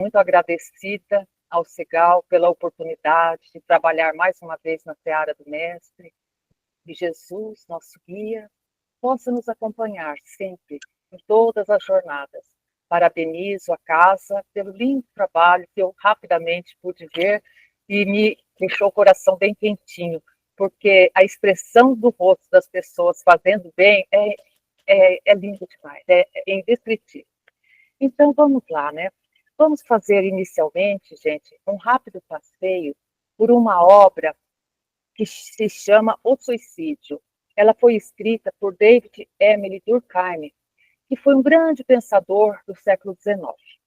muito agradecida ao Segal pela oportunidade de trabalhar mais uma vez na seara do Mestre, que Jesus, nosso guia, possa nos acompanhar sempre, em todas as jornadas. Parabenizo a casa pelo lindo trabalho que eu rapidamente pude ver e me deixou o coração bem quentinho, porque a expressão do rosto das pessoas fazendo bem é lindo demais, é indescritível. Então vamos lá, né? Vamos fazer inicialmente, gente, um rápido passeio por uma obra que se chama O Suicídio. Ela foi escrita por David Emily Durkheim, que foi um grande pensador do século XIX.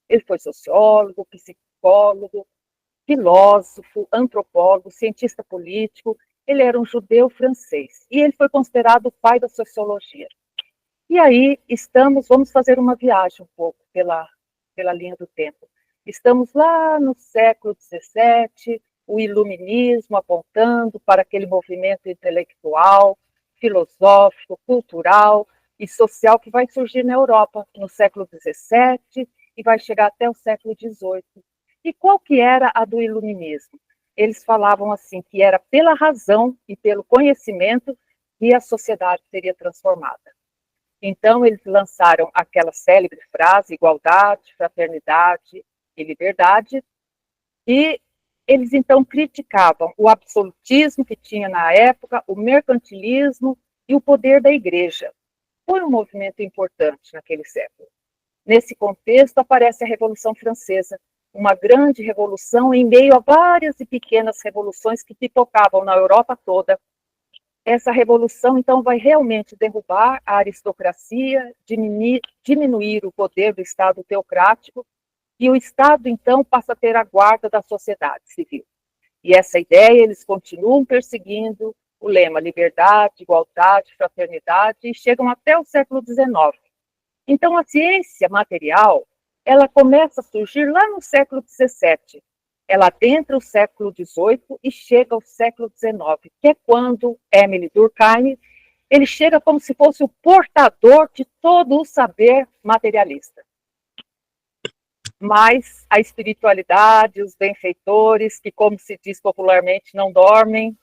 Ele foi sociólogo, psicólogo, filósofo, antropólogo, cientista político. Ele era um judeu francês e ele foi considerado o pai da sociologia. E aí vamos fazer uma viagem um pouco pela linha do tempo. Estamos lá no século XVII, o iluminismo apontando para aquele movimento intelectual, filosófico, cultural e social que vai surgir na Europa no século XVII e vai chegar até o século XVIII. E qual que era a do iluminismo? Eles falavam assim, que era pela razão e pelo conhecimento que a sociedade seria transformada. Então, eles lançaram aquela célebre frase, igualdade, fraternidade e liberdade, e eles então criticavam o absolutismo que tinha na época, o mercantilismo e o poder da igreja. Foi um movimento importante naquele século. Nesse contexto aparece a Revolução Francesa, uma grande revolução em meio a várias e pequenas revoluções que pipocavam na Europa toda. Essa revolução, então, vai realmente derrubar a aristocracia, diminuir o poder do Estado teocrático, e o Estado, então, passa a ter a guarda da sociedade civil. E essa ideia eles continuam perseguindo, o lema liberdade, igualdade, fraternidade, e chegam até o século XIX. Então, a ciência material, ela começa a surgir lá no século XVII. Ela adentra o século XVIII e chega ao século XIX, que é quando Emily Durkheim, ele chega como se fosse o portador de todo o saber materialista. Mas a espiritualidade, os benfeitores, que como se diz popularmente, não dormem,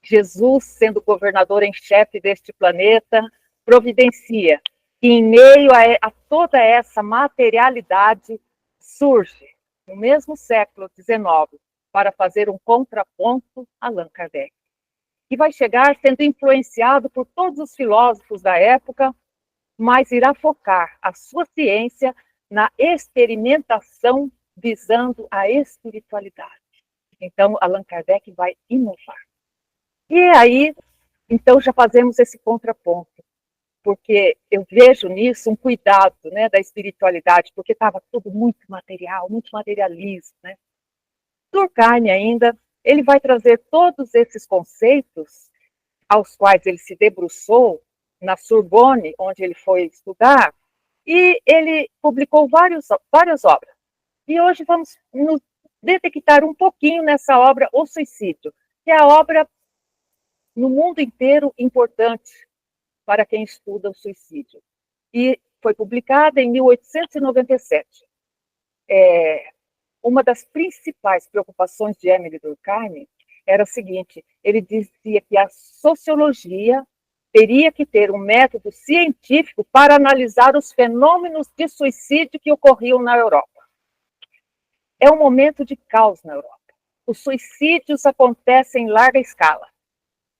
Jesus, sendo governador em chefe deste planeta, providencia que em meio a toda essa materialidade surge, no mesmo século XIX, para fazer um contraponto, Allan Kardec, que vai chegar sendo influenciado por todos os filósofos da época, mas irá focar a sua ciência na experimentação visando a espiritualidade. Então, Allan Kardec vai inovar. E aí, então, já fazemos esse contraponto, porque eu vejo nisso um cuidado, né, da espiritualidade, porque estava tudo muito material, muito materialismo, né? Durkheim ainda, ele vai trazer todos esses conceitos aos quais ele se debruçou na Sorbonne, onde ele foi estudar, e ele publicou várias obras. E hoje vamos nos detectar um pouquinho nessa obra, O Suicídio, que é a obra no mundo inteiro importante para quem estuda o suicídio. E foi publicada em 1897. Uma das principais preocupações de Emily Durkheim era o seguinte: ele dizia que a sociologia teria que ter um método científico para analisar os fenômenos de suicídio que ocorriam na Europa. É um momento de caos na Europa. Os suicídios acontecem em larga escala.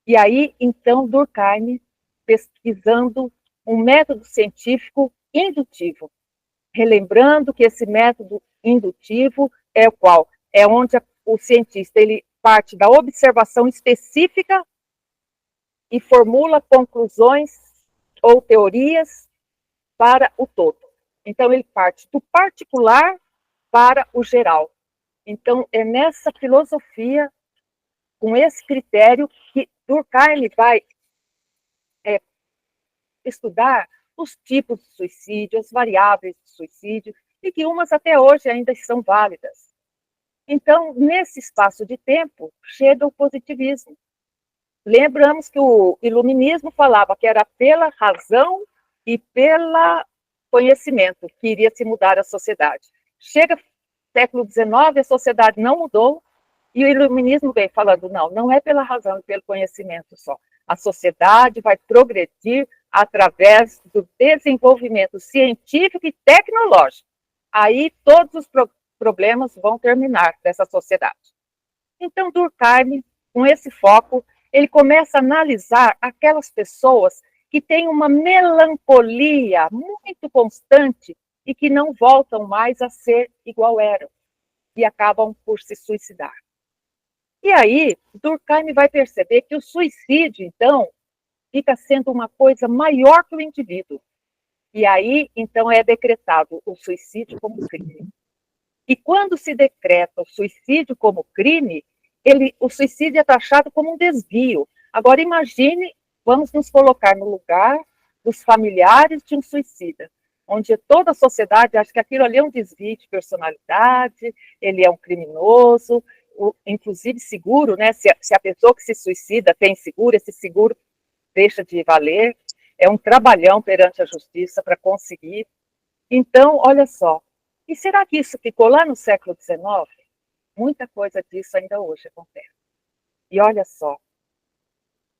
E aí, então, Durkheim, pesquisando um método científico indutivo, relembrando que esse método indutivo é o qual? É onde o cientista ele parte da observação específica e formula conclusões ou teorias para o todo. Então, ele parte do particular para o geral. Então, é nessa filosofia, com esse critério, que Durkheim vai estudar os tipos de suicídio, as variáveis de suicídio, e que umas até hoje ainda são válidas. Então, nesse espaço de tempo, chega o positivismo. Lembramos que o iluminismo falava que era pela razão e pelo conhecimento que iria se mudar a sociedade. Chega século XIX, a sociedade não mudou, e o iluminismo vem falando, não é pela razão e pelo conhecimento só. A sociedade vai progredir através do desenvolvimento científico e tecnológico. Aí todos os problemas vão terminar dessa sociedade. Então, Durkheim, com esse foco, ele começa a analisar aquelas pessoas que têm uma melancolia muito constante e que não voltam mais a ser igual eram e acabam por se suicidar. E aí, Durkheim vai perceber que o suicídio, então, fica sendo uma coisa maior que o indivíduo. E aí, então, é decretado o suicídio como crime. E quando se decreta o suicídio como crime, o suicídio é taxado como um desvio. Agora, imagine, vamos nos colocar no lugar dos familiares de um suicida, onde toda a sociedade acha que aquilo ali é um desvio de personalidade, ele é um criminoso, inclusive seguro, né? Se a pessoa que se suicida tem seguro, esse seguro deixa de valer, é um trabalhão perante a justiça para conseguir. Então, olha só, e será que isso ficou lá no século XIX? Muita coisa disso ainda hoje acontece. E olha só,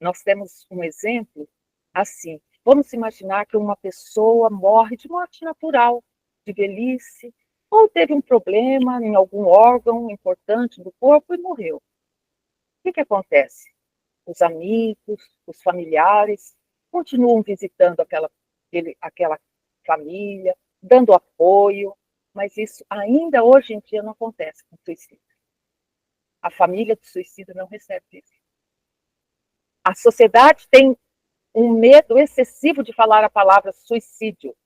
nós temos um exemplo assim. Vamos imaginar que uma pessoa morre de morte natural, de velhice, ou teve um problema em algum órgão importante do corpo e morreu. O que acontece? Os amigos, os familiares continuam visitando aquela família, dando apoio, mas isso ainda hoje em dia não acontece com o suicídio. A família do suicida não recebe isso. A sociedade tem um medo excessivo de falar a palavra suicídio.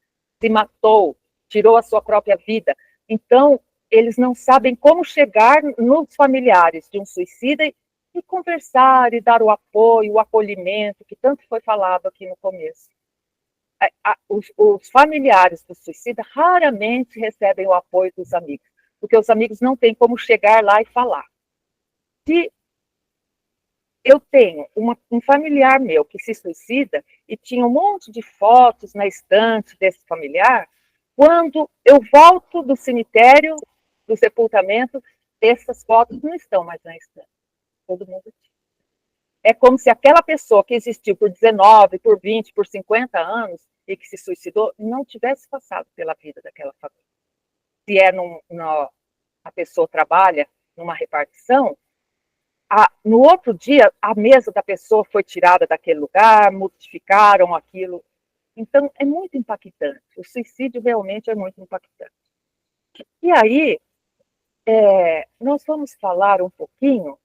Se matou, tirou a sua própria vida. Então, eles não sabem como chegar nos familiares de um suicida e conversar e dar o apoio, o acolhimento, que tanto foi falado aqui no começo. Os familiares do suicida raramente recebem o apoio dos amigos, porque os amigos não têm como chegar lá e falar. Se eu tenho um familiar meu que se suicida e tinha um monte de fotos na estante desse familiar, quando eu volto do cemitério, do sepultamento, essas fotos não estão mais na estante. Todo mundo tinha. É como se aquela pessoa que existiu por 19, por 20, por 50 anos e que se suicidou, não tivesse passado pela vida daquela família. Se a pessoa trabalha numa repartição, no outro dia, a mesa da pessoa foi tirada daquele lugar, modificaram aquilo. Então, é muito impactante. O suicídio realmente é muito impactante. E aí, nós vamos falar um pouquinho.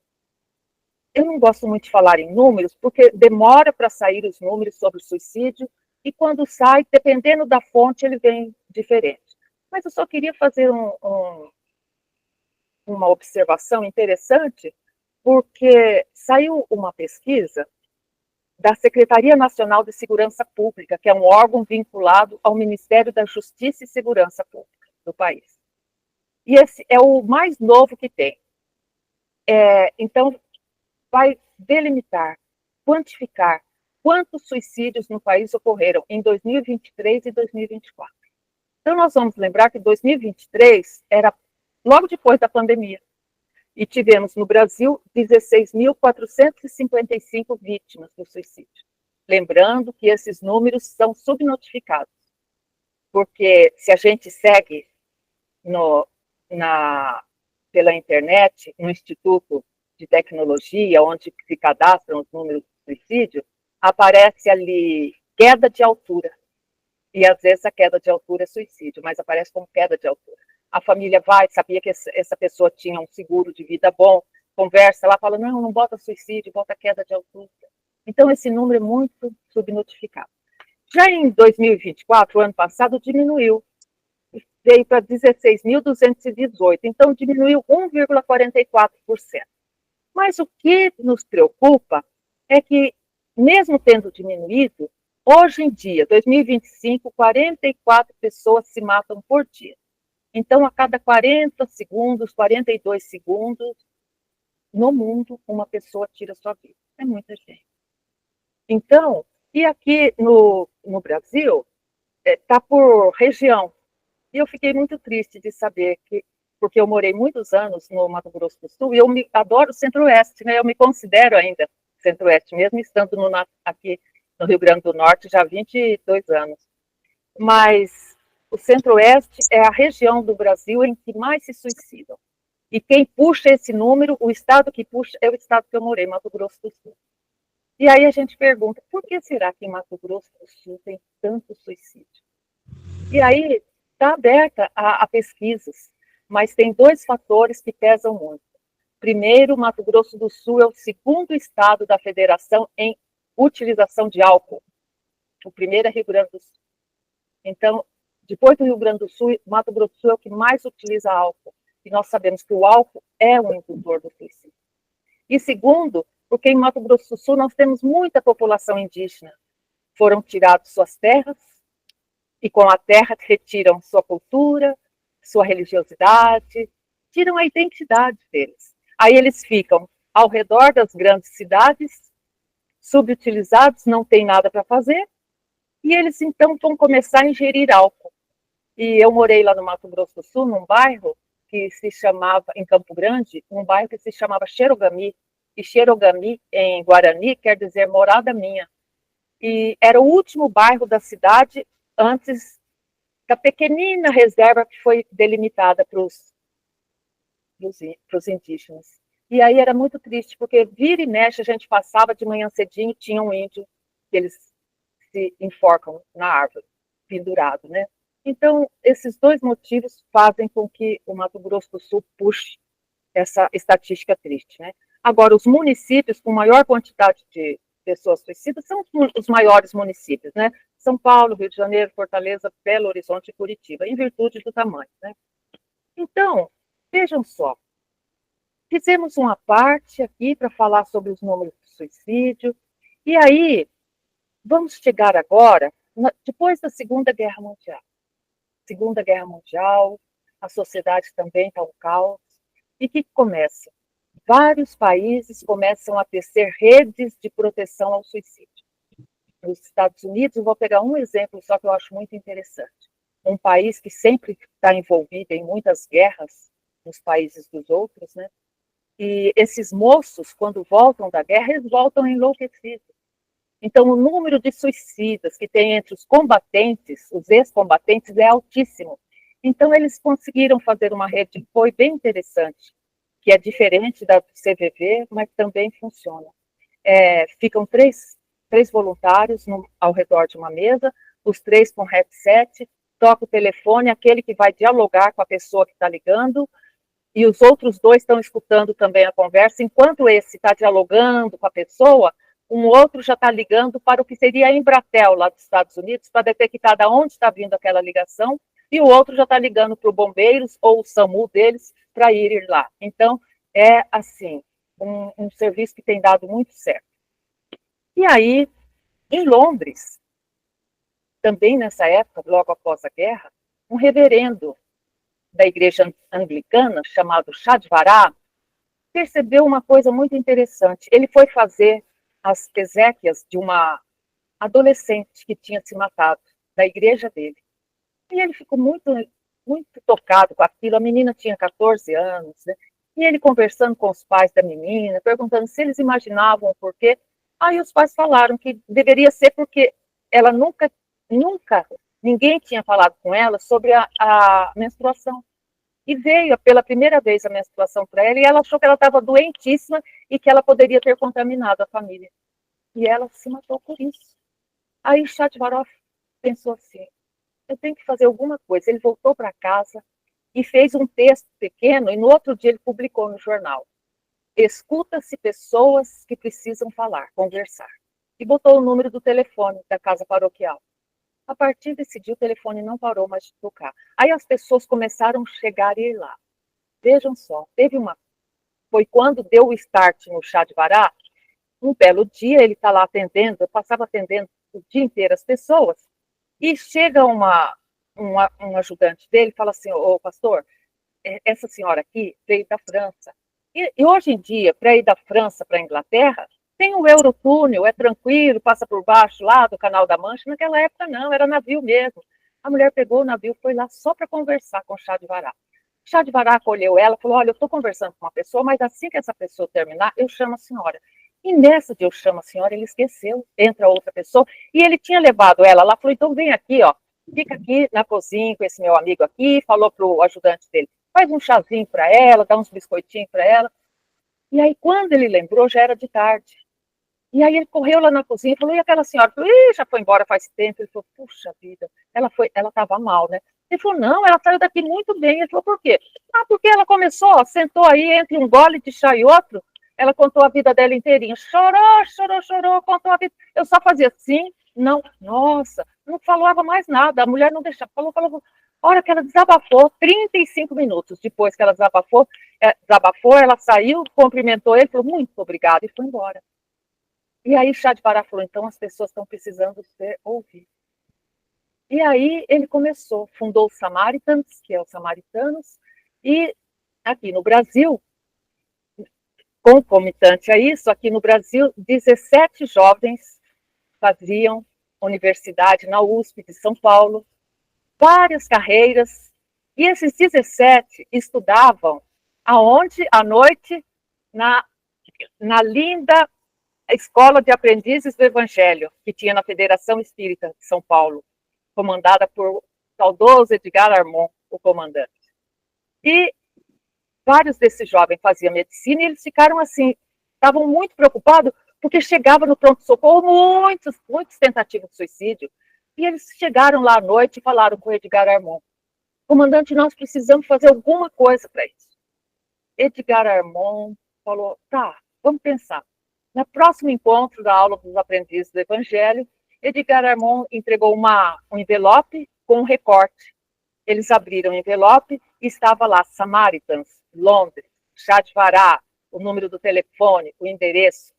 Eu não gosto muito de falar em números, porque demora para sair os números sobre o suicídio, e quando sai, dependendo da fonte, ele vem diferente. Mas eu só queria fazer uma observação interessante, porque saiu uma pesquisa da Secretaria Nacional de Segurança Pública, que é um órgão vinculado ao Ministério da Justiça e Segurança Pública do país. E esse é o mais novo que tem. Então, vai delimitar, quantificar quantos suicídios no país ocorreram em 2023 e 2024. Então, nós vamos lembrar que 2023 era logo depois da pandemia. E tivemos no Brasil 16.455 vítimas do suicídio. Lembrando que esses números são subnotificados, porque se a gente segue pela internet, no Instituto de Tecnologia, onde se cadastram os números de suicídio, aparece ali queda de altura. E às vezes a queda de altura é suicídio, mas aparece como queda de altura. A família sabia que essa pessoa tinha um seguro de vida bom, conversa lá, fala, não bota suicídio, bota queda de altura. Então, esse número é muito subnotificado. Já em 2024, o ano passado, diminuiu, veio para 16.218, então diminuiu 1,44%. Mas o que nos preocupa é que, mesmo tendo diminuído, hoje em dia, 2025, 44 pessoas se matam por dia. Então, a cada 40 segundos, 42 segundos, no mundo, uma pessoa tira sua vida. É muita gente. Então, e aqui no Brasil, está por região. E eu fiquei muito triste de saber que porque eu morei muitos anos no Mato Grosso do Sul, e eu adoro o Centro-Oeste, né? Eu me considero ainda Centro-Oeste, mesmo estando aqui no Rio Grande do Norte já há 22 anos. Mas o Centro-Oeste é a região do Brasil em que mais se suicidam. E quem puxa esse número, o estado que puxa, é o estado que eu morei, Mato Grosso do Sul. E aí a gente pergunta, por que será que em Mato Grosso do Sul tem tanto suicídio? E aí está aberta a pesquisas, mas tem dois fatores que pesam muito. Primeiro, Mato Grosso do Sul é o segundo estado da federação em utilização de álcool. O primeiro é Rio Grande do Sul. Então, depois do Rio Grande do Sul, Mato Grosso do Sul é o que mais utiliza álcool. E nós sabemos que o álcool é um indutor do suicídio. E segundo, porque em Mato Grosso do Sul nós temos muita população indígena. Foram tiradas suas terras, e com a terra retiram sua cultura, sua religiosidade, tiram a identidade deles. Aí eles ficam ao redor das grandes cidades, subutilizados, não tem nada para fazer, e eles então vão começar a ingerir álcool. E eu morei lá no Mato Grosso do Sul, num bairro que se chamava, em Campo Grande, um bairro que se chamava Xerogami, e Xerogami, em Guarani, quer dizer morada minha. E era o último bairro da cidade antes da pequenina reserva que foi delimitada para os indígenas. E aí era muito triste, porque vira e mexe a gente passava de manhã cedinho, tinha um índio que eles se enforcam na árvore, pendurado, né? Então, esses dois motivos fazem com que o Mato Grosso do Sul puxe essa estatística triste, né? Agora, os municípios com maior quantidade de pessoas suicidas são os maiores municípios, né? São Paulo, Rio de Janeiro, Fortaleza, Belo Horizonte e Curitiba, em virtude do tamanho, né? Então, vejam só, fizemos uma parte aqui para falar sobre os números de suicídio, e aí vamos chegar agora, depois da Segunda Guerra Mundial. Segunda Guerra Mundial, a sociedade também está um caos, e o que começa? Vários países começam a tecer redes de proteção ao suicídio. Nos Estados Unidos, eu vou pegar um exemplo só que eu acho muito interessante. Um país que sempre está envolvido em muitas guerras nos países dos outros, né? E esses moços, quando voltam da guerra, eles voltam enlouquecidos. Então, o número de suicidas que tem entre os combatentes, os ex-combatentes, é altíssimo. Então, eles conseguiram fazer uma rede que foi bem interessante, que é diferente da CVV, mas também funciona. Ficam três voluntários ao redor de uma mesa, os três com headset, toca o telefone, aquele que vai dialogar com a pessoa que está ligando, e os outros dois estão escutando também a conversa. Enquanto esse está dialogando com a pessoa, um outro já está ligando para o que seria a Embratel, lá dos Estados Unidos, para detectar de onde está vindo aquela ligação, e o outro já está ligando para o bombeiros ou o SAMU deles para ir lá. Então, é assim, um serviço que tem dado muito certo. E aí, em Londres, também nessa época, logo após a guerra, um reverendo da igreja anglicana, chamado Shadvará, percebeu uma coisa muito interessante. Ele foi fazer as exéquias de uma adolescente que tinha se matado, da igreja dele. E ele ficou muito, muito tocado com aquilo. A menina tinha 14 anos, né? E ele conversando com os pais da menina, perguntando se eles imaginavam o porquê. Aí os pais falaram que deveria ser porque ela nunca, ninguém tinha falado com ela sobre a menstruação. E veio pela primeira vez a menstruação para ela, e ela achou que ela estava doentíssima e que ela poderia ter contaminado a família. E ela se matou por isso. Aí Chatvaroff pensou assim, eu tenho que fazer alguma coisa. Ele voltou para casa e fez um texto pequeno, e no outro dia ele publicou no jornal. Escuta-se pessoas que precisam falar, conversar. E botou o número do telefone da casa paroquial. A partir desse dia, o telefone não parou mais de tocar. Aí as pessoas começaram a chegar e ir lá. Vejam só, foi quando deu o start no chá de vará, um belo dia ele está lá atendendo, eu passava atendendo o dia inteiro as pessoas, e chega um ajudante dele e fala assim, ô pastor, essa senhora aqui veio da França. E hoje em dia, para ir da França para a Inglaterra, tem o Eurotúnel, é tranquilo, passa por baixo lá do Canal da Mancha. Naquela época não, era navio mesmo. A mulher pegou o navio, foi lá só para conversar com o chá de vará. Chá de Vará acolheu ela, falou, olha, eu estou conversando com uma pessoa, mas assim que essa pessoa terminar, eu chamo a senhora. E nessa de eu chamo a senhora, ele esqueceu, entra outra pessoa, e ele tinha levado ela lá, falou, então vem aqui, ó, fica aqui na cozinha com esse meu amigo aqui, falou pro ajudante dele, faz um chazinho para ela, dá uns biscoitinhos para ela. E aí, quando ele lembrou, já era de tarde. E aí ele correu lá na cozinha e falou, e aquela senhora? Falou, já foi embora faz tempo. Ele falou, puxa vida, ela estava mal, né? Ele falou, não, ela saiu daqui muito bem. Ele falou, por quê? Ah, porque ela começou, sentou aí entre um gole de chá e outro, ela contou a vida dela inteirinha. Chorou, chorou, chorou, contou a vida. Eu só fazia assim, não, nossa, não falava mais nada. A mulher não deixava, falou. A hora que ela desabafou, 35 minutos depois que ela desabafou, ela saiu, cumprimentou ele, falou, muito obrigada, e foi embora. E aí Chá de Vará falou, então as pessoas estão precisando ser ouvidas. E aí ele começou, fundou o Samaritans, que é os Samaritanos, e aqui no Brasil, concomitante a isso, aqui no Brasil, 17 jovens faziam universidade na USP de São Paulo, várias carreiras, e esses 17 estudavam aonde? À noite, na linda Escola de Aprendizes do Evangelho, que tinha na Federação Espírita de São Paulo, comandada por saudoso Edgar Armon, o comandante. E vários desses jovens faziam medicina e eles ficaram assim, estavam muito preocupados, porque chegava no pronto-socorro muitas tentativas de suicídio, e eles chegaram lá à noite e falaram com o Edgar Armon, comandante, nós precisamos fazer alguma coisa para isso. Edgar Armon falou, tá, vamos pensar. No próximo encontro da aula dos aprendizes do Evangelho, Edgar Armon entregou um envelope com um recorte. Eles abriram o envelope e estava lá Samaritans, Londres, Chá de Vará, o número do telefone, o endereço.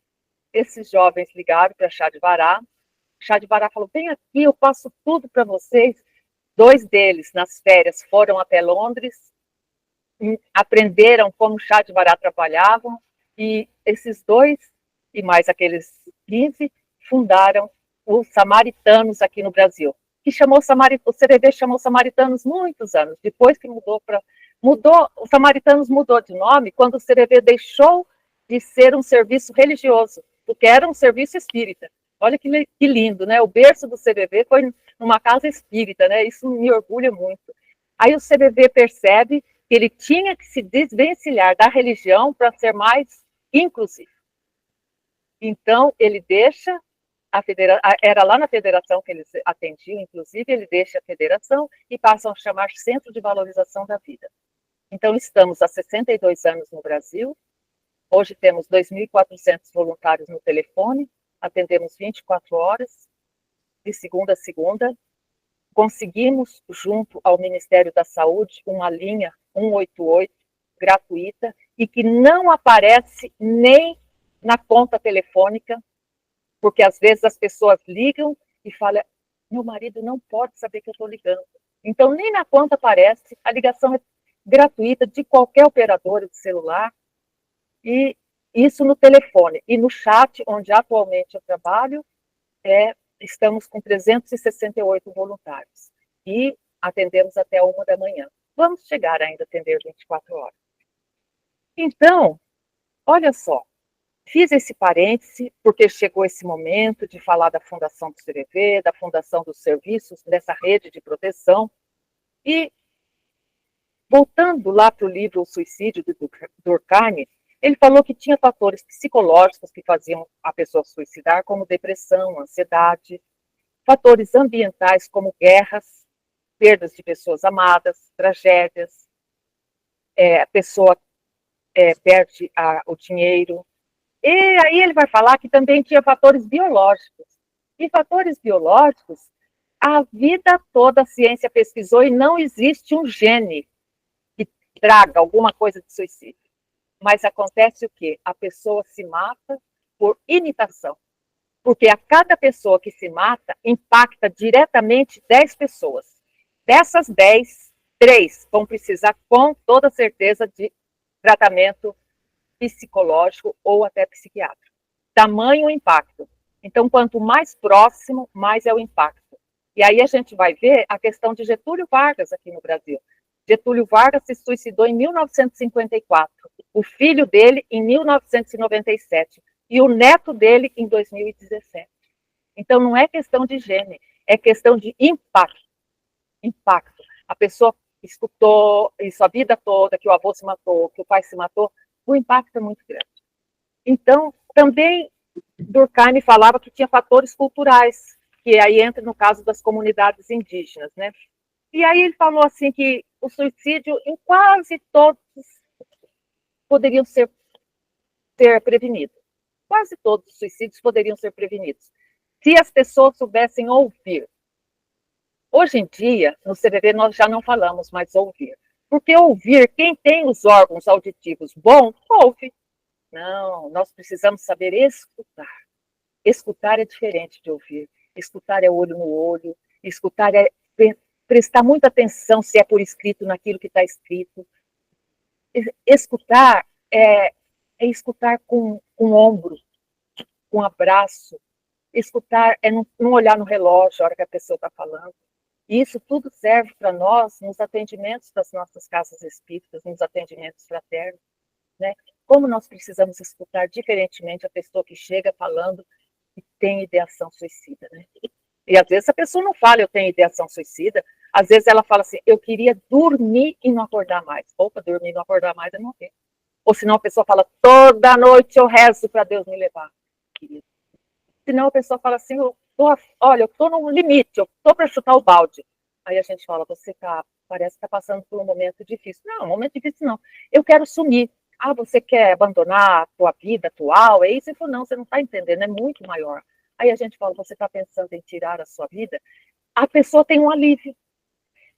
Esses jovens ligaram para Chá de Vará. Chá de Vará falou, vem aqui, eu passo tudo para vocês. 2 deles, nas férias, foram até Londres, aprenderam como Chá de Vará trabalhavam, e esses 2 e mais aqueles 15 fundaram os Samaritanos aqui no Brasil, que o CRV chamou Samaritanos muitos anos, depois que os Samaritanos mudou de nome quando o CRV deixou de ser um serviço religioso, porque era um serviço espírita. Olha que lindo, né? O berço do CVV foi numa casa espírita, né? Isso me orgulha muito. Aí o CVV percebe que ele tinha que se desvencilhar da religião para ser mais inclusivo. Então, ele deixa era lá na federação que eles atendiam, inclusive, ele deixa a federação e passam a chamar Centro de Valorização da Vida. Então, estamos há 62 anos no Brasil, hoje temos 2.400 voluntários no telefone, atendemos 24 horas, de segunda a segunda, conseguimos, junto ao Ministério da Saúde, uma linha 188, gratuita, e que não aparece nem na conta telefônica, porque às vezes as pessoas ligam e falam, meu marido não pode saber que eu estou ligando. Então, nem na conta aparece, a ligação é gratuita de qualquer operadora de celular, e isso no telefone. E no chat, onde atualmente eu trabalho, estamos com 368 voluntários. E atendemos até 1 da manhã. Vamos chegar ainda a atender 24 horas. Então, olha só, fiz esse parêntese porque chegou esse momento de falar da fundação do CVV, da fundação dos serviços, dessa rede de proteção. E, voltando lá para o livro O Suicídio, de Durkheim, ele falou que tinha fatores psicológicos que faziam a pessoa suicidar, como depressão, ansiedade, fatores ambientais como guerras, perdas de pessoas amadas, tragédias, a pessoa perde o dinheiro. E aí ele vai falar que também tinha fatores biológicos. E fatores biológicos, a vida toda a ciência pesquisou e não existe um gene que traga alguma coisa de suicídio. Mas acontece o quê? A pessoa se mata por imitação. Porque a cada pessoa que se mata impacta diretamente 10 pessoas. Dessas 10, 3 vão precisar com toda certeza de tratamento psicológico ou até psiquiátrico. Tamanho o impacto. Então, quanto mais próximo, mais é o impacto. E aí a gente vai ver a questão de Getúlio Vargas aqui no Brasil. Getúlio Vargas se suicidou em 1954, o filho dele em 1997 e o neto dele em 2017. Então, não é questão de gênero, é questão de impacto. Impacto. A pessoa escutou isso a vida toda, que o avô se matou, que o pai se matou, o impacto é muito grande. Então, também Durkheim falava que tinha fatores culturais, que aí entra no caso das comunidades indígenas, né? E aí ele falou assim que o suicídio em quase todos poderiam ser prevenidos. Quase todos os suicídios poderiam ser prevenidos, se as pessoas soubessem ouvir. Hoje em dia, no CVV, nós já não falamos mais ouvir. Porque ouvir, quem tem os órgãos auditivos bons, ouve. Não, nós precisamos saber escutar. Escutar é diferente de ouvir. Escutar é olho no olho. Escutar é prestar muita atenção se é por escrito naquilo que está escrito. Escutar é escutar com ombro, com abraço. Escutar é não olhar no relógio a hora que a pessoa está falando. E isso tudo serve para nós nos atendimentos das nossas casas espíritas, nos atendimentos fraternos, né? Como nós precisamos escutar diferentemente a pessoa que chega falando que tem ideação suicida, né? E às vezes a pessoa não fala, eu tenho ideação suicida, às vezes ela fala assim, eu queria dormir e não acordar mais. Opa, dormir e não acordar mais é morrer. Ou senão a pessoa fala, toda noite eu rezo para Deus me levar. Senão a pessoa fala assim, olha, eu estou no limite, eu estou para chutar o balde. Aí a gente fala, parece que está passando por um momento difícil. Não, momento difícil não. Eu quero sumir. Ah, você quer abandonar a tua vida atual? É isso? Ele falou, não, você não está entendendo, é muito maior. Aí a gente fala, você está pensando em tirar a sua vida? A pessoa tem um alívio.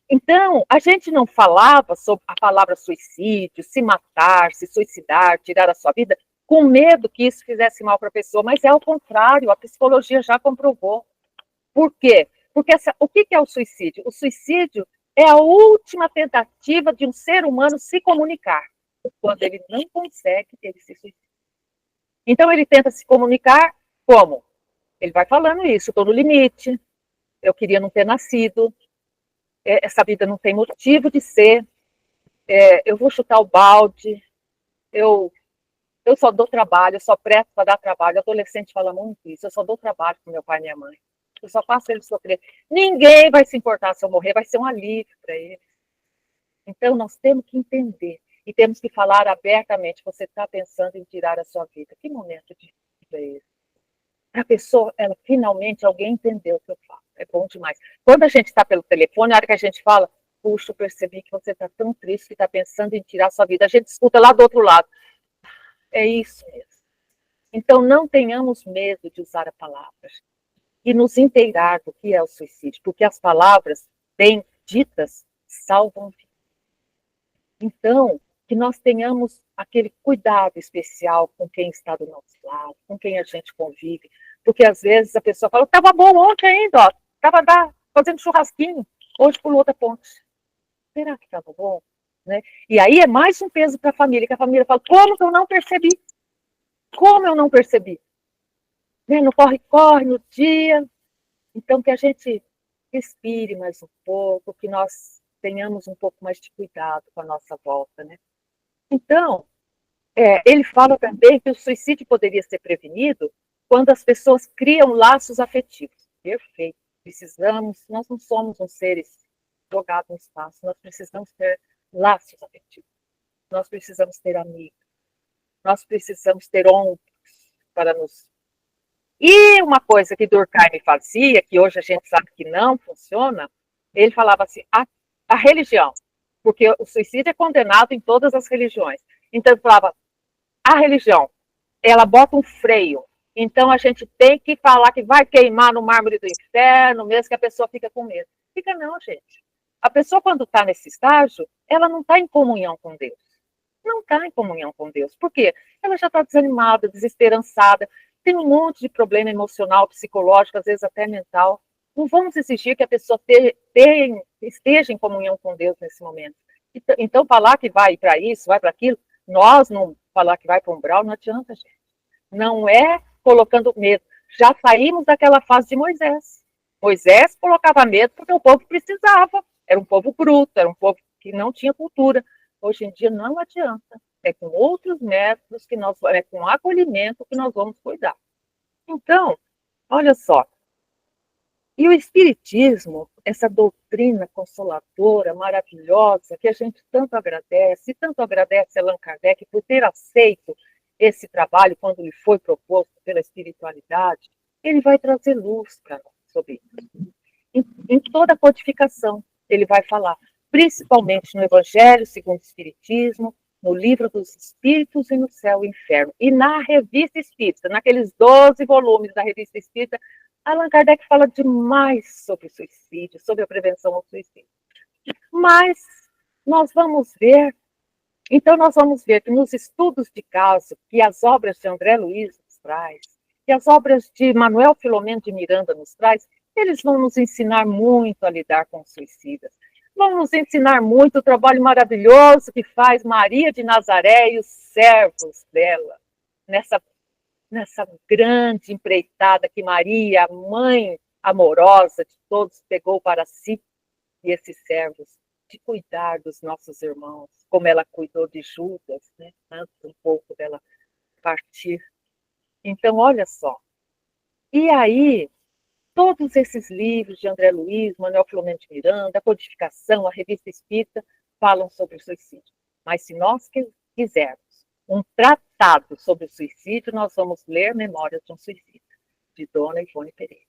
Então, a gente não falava sobre a palavra suicídio, se matar, se suicidar, tirar a sua vida, com medo que isso fizesse mal para a pessoa, mas é o contrário, a psicologia já comprovou. Por quê? Porque o que é o suicídio? O suicídio é a última tentativa de um ser humano se comunicar. Quando ele não consegue, ele se suicida. Então, ele tenta se comunicar como? Ele vai falando isso, estou no limite, eu queria não ter nascido, essa vida não tem motivo de ser, eu vou chutar o balde, eu só dou trabalho, eu só presto para dar trabalho. O adolescente fala muito isso, eu só dou trabalho para meu pai e minha mãe. Eu só faço eles sofrer. Ninguém vai se importar se eu morrer, vai ser um alívio para eles. Então, nós temos que entender e temos que falar abertamente. Você está pensando em tirar a sua vida. Que momento de vida é esse? Para a pessoa, finalmente, alguém entendeu o que eu falo. É bom demais. Quando a gente está pelo telefone, na hora que a gente fala, puxa, eu percebi que você está tão triste que está pensando em tirar a sua vida. A gente escuta lá do outro lado. É isso mesmo. Então, não tenhamos medo de usar a palavra e nos inteirar do que é o suicídio, porque as palavras bem ditas salvam vidas. Então, que nós tenhamos aquele cuidado especial com quem está do nosso lado, com quem a gente convive, porque às vezes a pessoa fala, estava bom ontem ainda, estava fazendo churrasquinho, hoje pulou outra ponte. Será que estava bom? Né? E aí é mais um peso para a família, que a família fala, como que eu não percebi? Como eu não percebi? Né? No corre-corre, no dia. Então, que a gente respire mais um pouco, que nós tenhamos um pouco mais de cuidado com a nossa volta, né? Então, ele fala também que o suicídio poderia ser prevenido quando as pessoas criam laços afetivos. Perfeito. Nós não somos uns seres jogados no espaço, nós precisamos ter laços afetivos. Nós precisamos ter amigos. Nós precisamos ter ombros para nos... E uma coisa que Durkheim fazia, que hoje a gente sabe que não funciona, ele falava assim, a religião, porque o suicídio é condenado em todas as religiões. Então ele falava, a religião, ela bota um freio, então a gente tem que falar que vai queimar no mármore do inferno, mesmo que a pessoa fica com medo. Fica não, gente. A pessoa, quando está nesse estágio, ela não está em comunhão com Deus. Não está em comunhão com Deus. Por quê? Ela já está desanimada, desesperançada, tem um monte de problema emocional, psicológico, às vezes até mental. Não vamos exigir que a pessoa esteja em comunhão com Deus nesse momento. Então, falar que vai para isso, vai para aquilo, nós não falar que vai para um umbral, não adianta, gente. Não é colocando medo. Já saímos daquela fase de Moisés. Moisés colocava medo porque o povo precisava. Era um povo bruto, era um povo que não tinha cultura. Hoje em dia não adianta. É com outros métodos que é com acolhimento que nós vamos cuidar. Então, olha só, e o Espiritismo, essa doutrina consoladora, maravilhosa, que a gente tanto agradece a Allan Kardec por ter aceito esse trabalho quando lhe foi proposto pela espiritualidade, ele vai trazer luz para nós sobre isso. Em toda a codificação, ele vai falar, principalmente no Evangelho segundo o Espiritismo, no Livro dos Espíritos e no Céu e Inferno. E na Revista Espírita, naqueles 12 volumes da Revista Espírita, Allan Kardec fala demais sobre o suicídio, sobre a prevenção ao suicídio. Mas nós vamos ver que nos estudos de caso que as obras de André Luiz nos traz, que as obras de Manuel Filomeno de Miranda nos traz, eles vão nos ensinar muito a lidar com os suicidas. Vão nos ensinar muito o trabalho maravilhoso que faz Maria de Nazaré e os servos dela, nessa grande empreitada que Maria, a mãe amorosa de todos, pegou para si, e esses servos, de cuidar dos nossos irmãos, como ela cuidou de Judas, né? Antes um pouco dela partir. Então, olha só. E aí, todos esses livros de André Luiz, Manuel Filomeno de Miranda, a Codificação, a Revista Espírita, falam sobre o suicídio. Mas se nós quisermos um tratado sobre o suicídio, nós vamos ler Memórias de um Suicida, de Dona Ivone Pereira.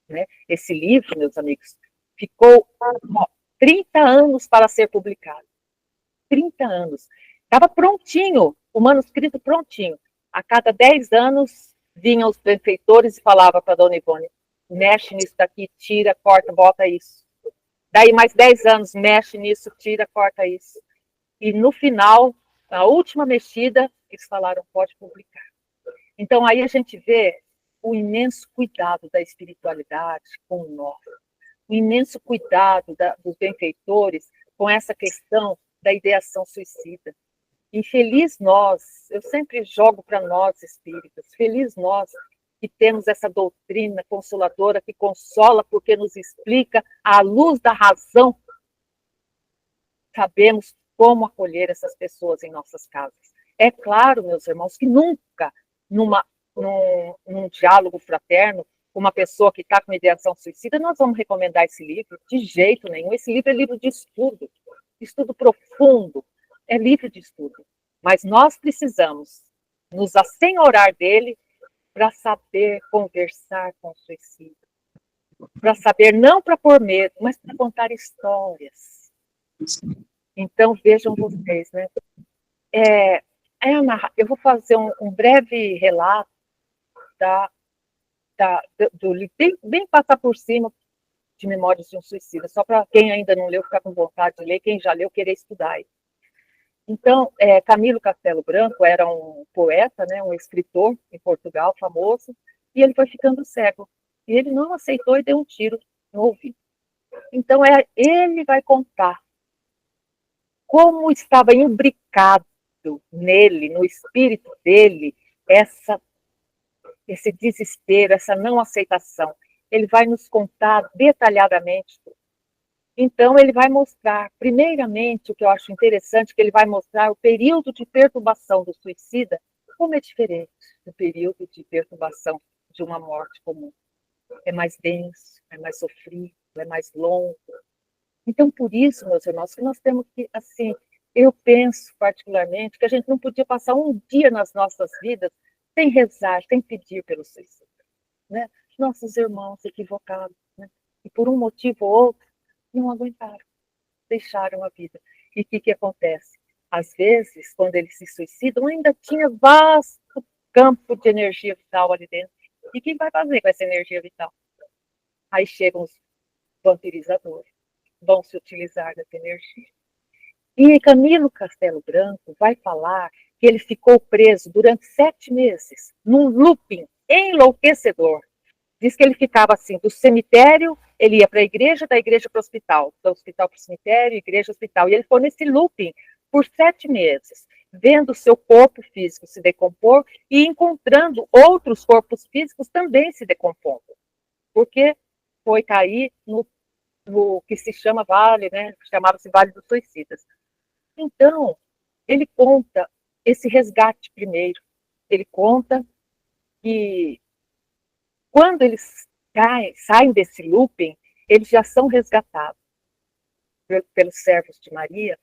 Né? Esse livro, meus amigos, ficou 30 anos para ser publicado. 30 anos. Estava prontinho, o manuscrito prontinho. A cada 10 anos, vinham os benfeitores e falavam para a Dona Ivone, mexe nisso daqui, tira, corta, bota isso. Daí mais 10 anos, mexe nisso, tira, corta isso. E no final, na última mexida, eles falaram, pode publicar. Então aí a gente vê o imenso cuidado da espiritualidade com nós, o imenso cuidado dos benfeitores com essa questão da ideação suicida. E feliz nós, eu sempre jogo para nós espíritas, feliz nós que temos essa doutrina consoladora que consola porque nos explica à luz da razão, sabemos como acolher essas pessoas em nossas casas. É claro, meus irmãos, que nunca num diálogo fraterno, uma pessoa que está com ideação suicida, nós vamos recomendar esse livro de jeito nenhum. Esse livro é livro de estudo profundo, é livro de estudo. Mas nós precisamos nos assenhorar dele para saber conversar com o suicida. Para saber, não para pôr medo, mas para contar histórias. Então, vejam vocês, né? Eu vou fazer um breve relato bem passar por cima de Memórias de um Suicida, só para quem ainda não leu ficar com vontade de ler, quem já leu querer estudar. Então, Camilo Castelo Branco era um poeta, né, um escritor em Portugal, famoso, e ele foi ficando cego. E ele não aceitou e deu um tiro no ouvido. Então, ele vai contar como estava imbricado nele, no espírito dele, esse desespero, essa não aceitação. Ele vai nos contar detalhadamente tudo. Então, ele vai mostrar, primeiramente, o que eu acho interessante, que ele vai mostrar o período de perturbação do suicida, como é diferente do período de perturbação de uma morte comum. É mais denso, é mais sofrido, é mais longo. Então, por isso, meus irmãos, que nós temos que, assim, eu penso particularmente que a gente não podia passar um dia nas nossas vidas sem rezar, sem pedir pelo suicídio, né? Nossos irmãos equivocados, né? E por um motivo ou outro, não aguentaram, deixaram a vida. E o que acontece? Às vezes, quando eles se suicidam, ainda tinha vasto campo de energia vital ali dentro. E quem vai fazer com essa energia vital? Aí chegam os vampirizadores, vão se utilizar dessa energia. E Camilo Castelo Branco vai falar que ele ficou preso durante 7 meses, num looping enlouquecedor. Diz que ele ficava assim, do cemitério, ele ia para a igreja, da igreja para o hospital, do hospital para o cemitério, igreja, hospital. E ele ficou nesse looping por 7 meses, vendo o seu corpo físico se decompor e encontrando outros corpos físicos também se decompondo. Porque foi cair no o que se chama Vale, né? Chamava-se Vale dos Suicidas. Então, ele conta esse resgate primeiro. Ele conta que quando eles saem desse looping, eles já são resgatados pelos servos de Maria.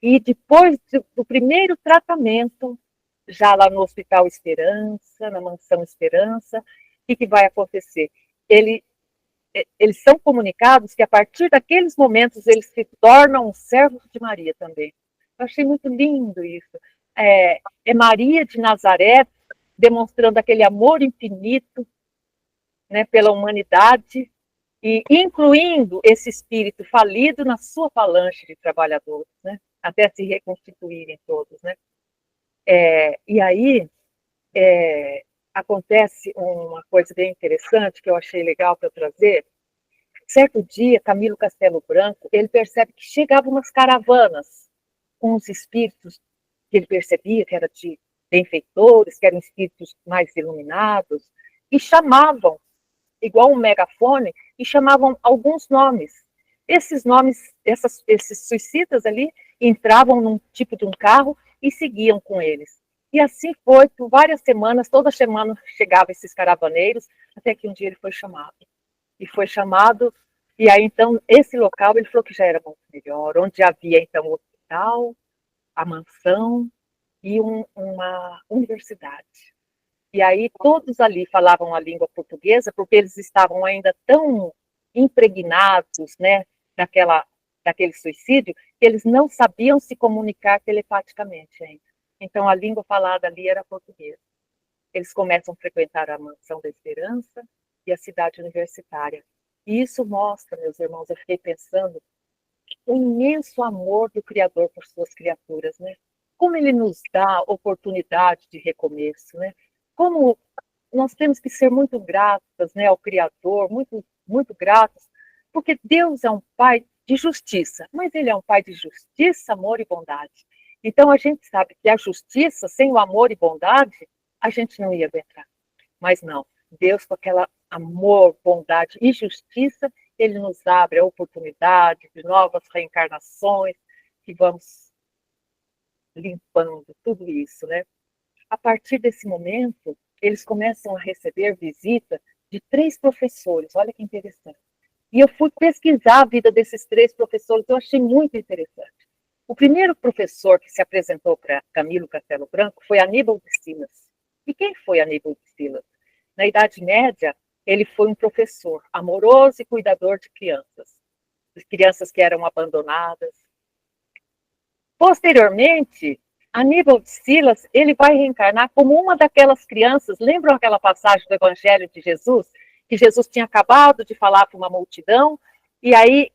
E depois do primeiro tratamento, já lá no Hospital Esperança, na Mansão Esperança, o que vai acontecer? Eles são comunicados que a partir daqueles momentos eles se tornam servos de Maria também. Eu achei muito lindo isso. É Maria de Nazaré demonstrando aquele amor infinito, né, pela humanidade e incluindo esse espírito falido na sua falange de trabalhadores, né, até se reconstituírem todos, né. E aí acontece uma coisa bem interessante que eu achei legal para trazer. Certo dia, Camilo Castelo Branco, ele percebe que chegavam umas caravanas com os espíritos que ele percebia que era de benfeitores, que eram espíritos mais iluminados, e chamavam, igual um megafone, e chamavam alguns nomes. Esses nomes, esses suicidas ali, entravam num tipo de um carro e seguiam com eles. E assim foi, por várias semanas, toda semana chegavam esses caravaneiros, até que um dia ele foi chamado. E foi chamado, e aí então, esse local, ele falou que já era muito melhor, onde havia então o hospital, a mansão e uma universidade. E aí todos ali falavam a língua portuguesa, porque eles estavam ainda tão impregnados, né, daquele suicídio, que eles não sabiam se comunicar telepaticamente ainda. Então a língua falada ali era portuguesa. Eles começam a frequentar a Mansão da Esperança e a cidade universitária. E isso mostra, meus irmãos, eu fiquei pensando, o imenso amor do Criador por suas criaturas, né? Como ele nos dá oportunidade de recomeço, né? Como nós temos que ser muito gratas, né, ao Criador, muito, muito gratos, porque Deus é um Pai de justiça, mas Ele é um Pai de justiça, amor e bondade. Então a gente sabe que a justiça, sem o amor e bondade, a gente não ia aguentar. Mas não, Deus com aquela amor, bondade e justiça, Ele nos abre a oportunidade de novas reencarnações, que vamos limpando tudo isso, né? A partir desse momento, eles começam a receber visita de 3 professores, olha que interessante. E eu fui pesquisar a vida desses 3 professores, eu achei muito interessante. O primeiro professor que se apresentou para Camilo Castelo Branco foi Aníbal de Silas. E quem foi Aníbal de Silas? Na Idade Média, ele foi um professor amoroso e cuidador de crianças que eram abandonadas. Posteriormente, Aníbal de Silas, ele vai reencarnar como uma daquelas crianças. Lembram aquela passagem do Evangelho de Jesus? Que Jesus tinha acabado de falar para uma multidão, e aí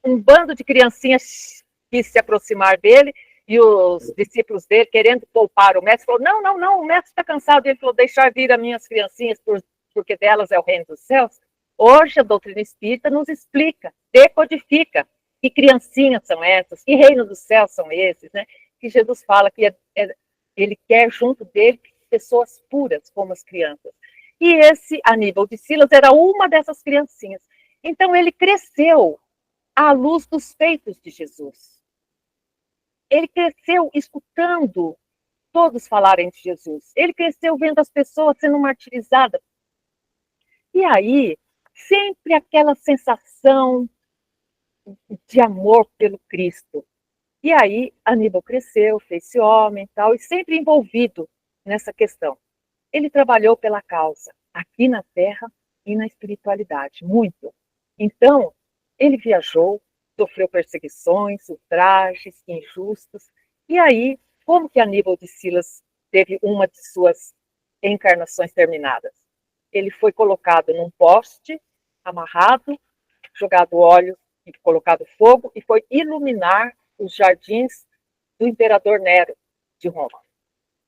um bando de criancinhas quis se aproximar dele, e os discípulos dele, querendo poupar o mestre, falou, não, não, não, o mestre está cansado. E ele falou, deixar vir as minhas criancinhas, porque delas é o reino dos céus. Hoje a doutrina espírita nos explica, decodifica que criancinhas são essas, que reino dos céus são esses, né? Que Jesus fala que ele quer junto dele pessoas puras, como as crianças. E esse Aníbal de Silas era uma dessas criancinhas. Então ele cresceu à luz dos feitos de Jesus. Ele cresceu escutando todos falarem de Jesus. Ele cresceu vendo as pessoas sendo martirizadas. E aí, sempre aquela sensação de amor pelo Cristo. E aí, Aníbal cresceu, fez-se homem e tal, e sempre envolvido nessa questão. Ele trabalhou pela causa, aqui na Terra e na espiritualidade, muito. Então, ele viajou, sofreu perseguições, ultrajes, injustos, e aí, como que Aníbal de Silas teve uma de suas encarnações terminadas? Ele foi colocado num poste, amarrado, jogado óleo e colocado fogo, e foi iluminar os jardins do imperador Nero de Roma.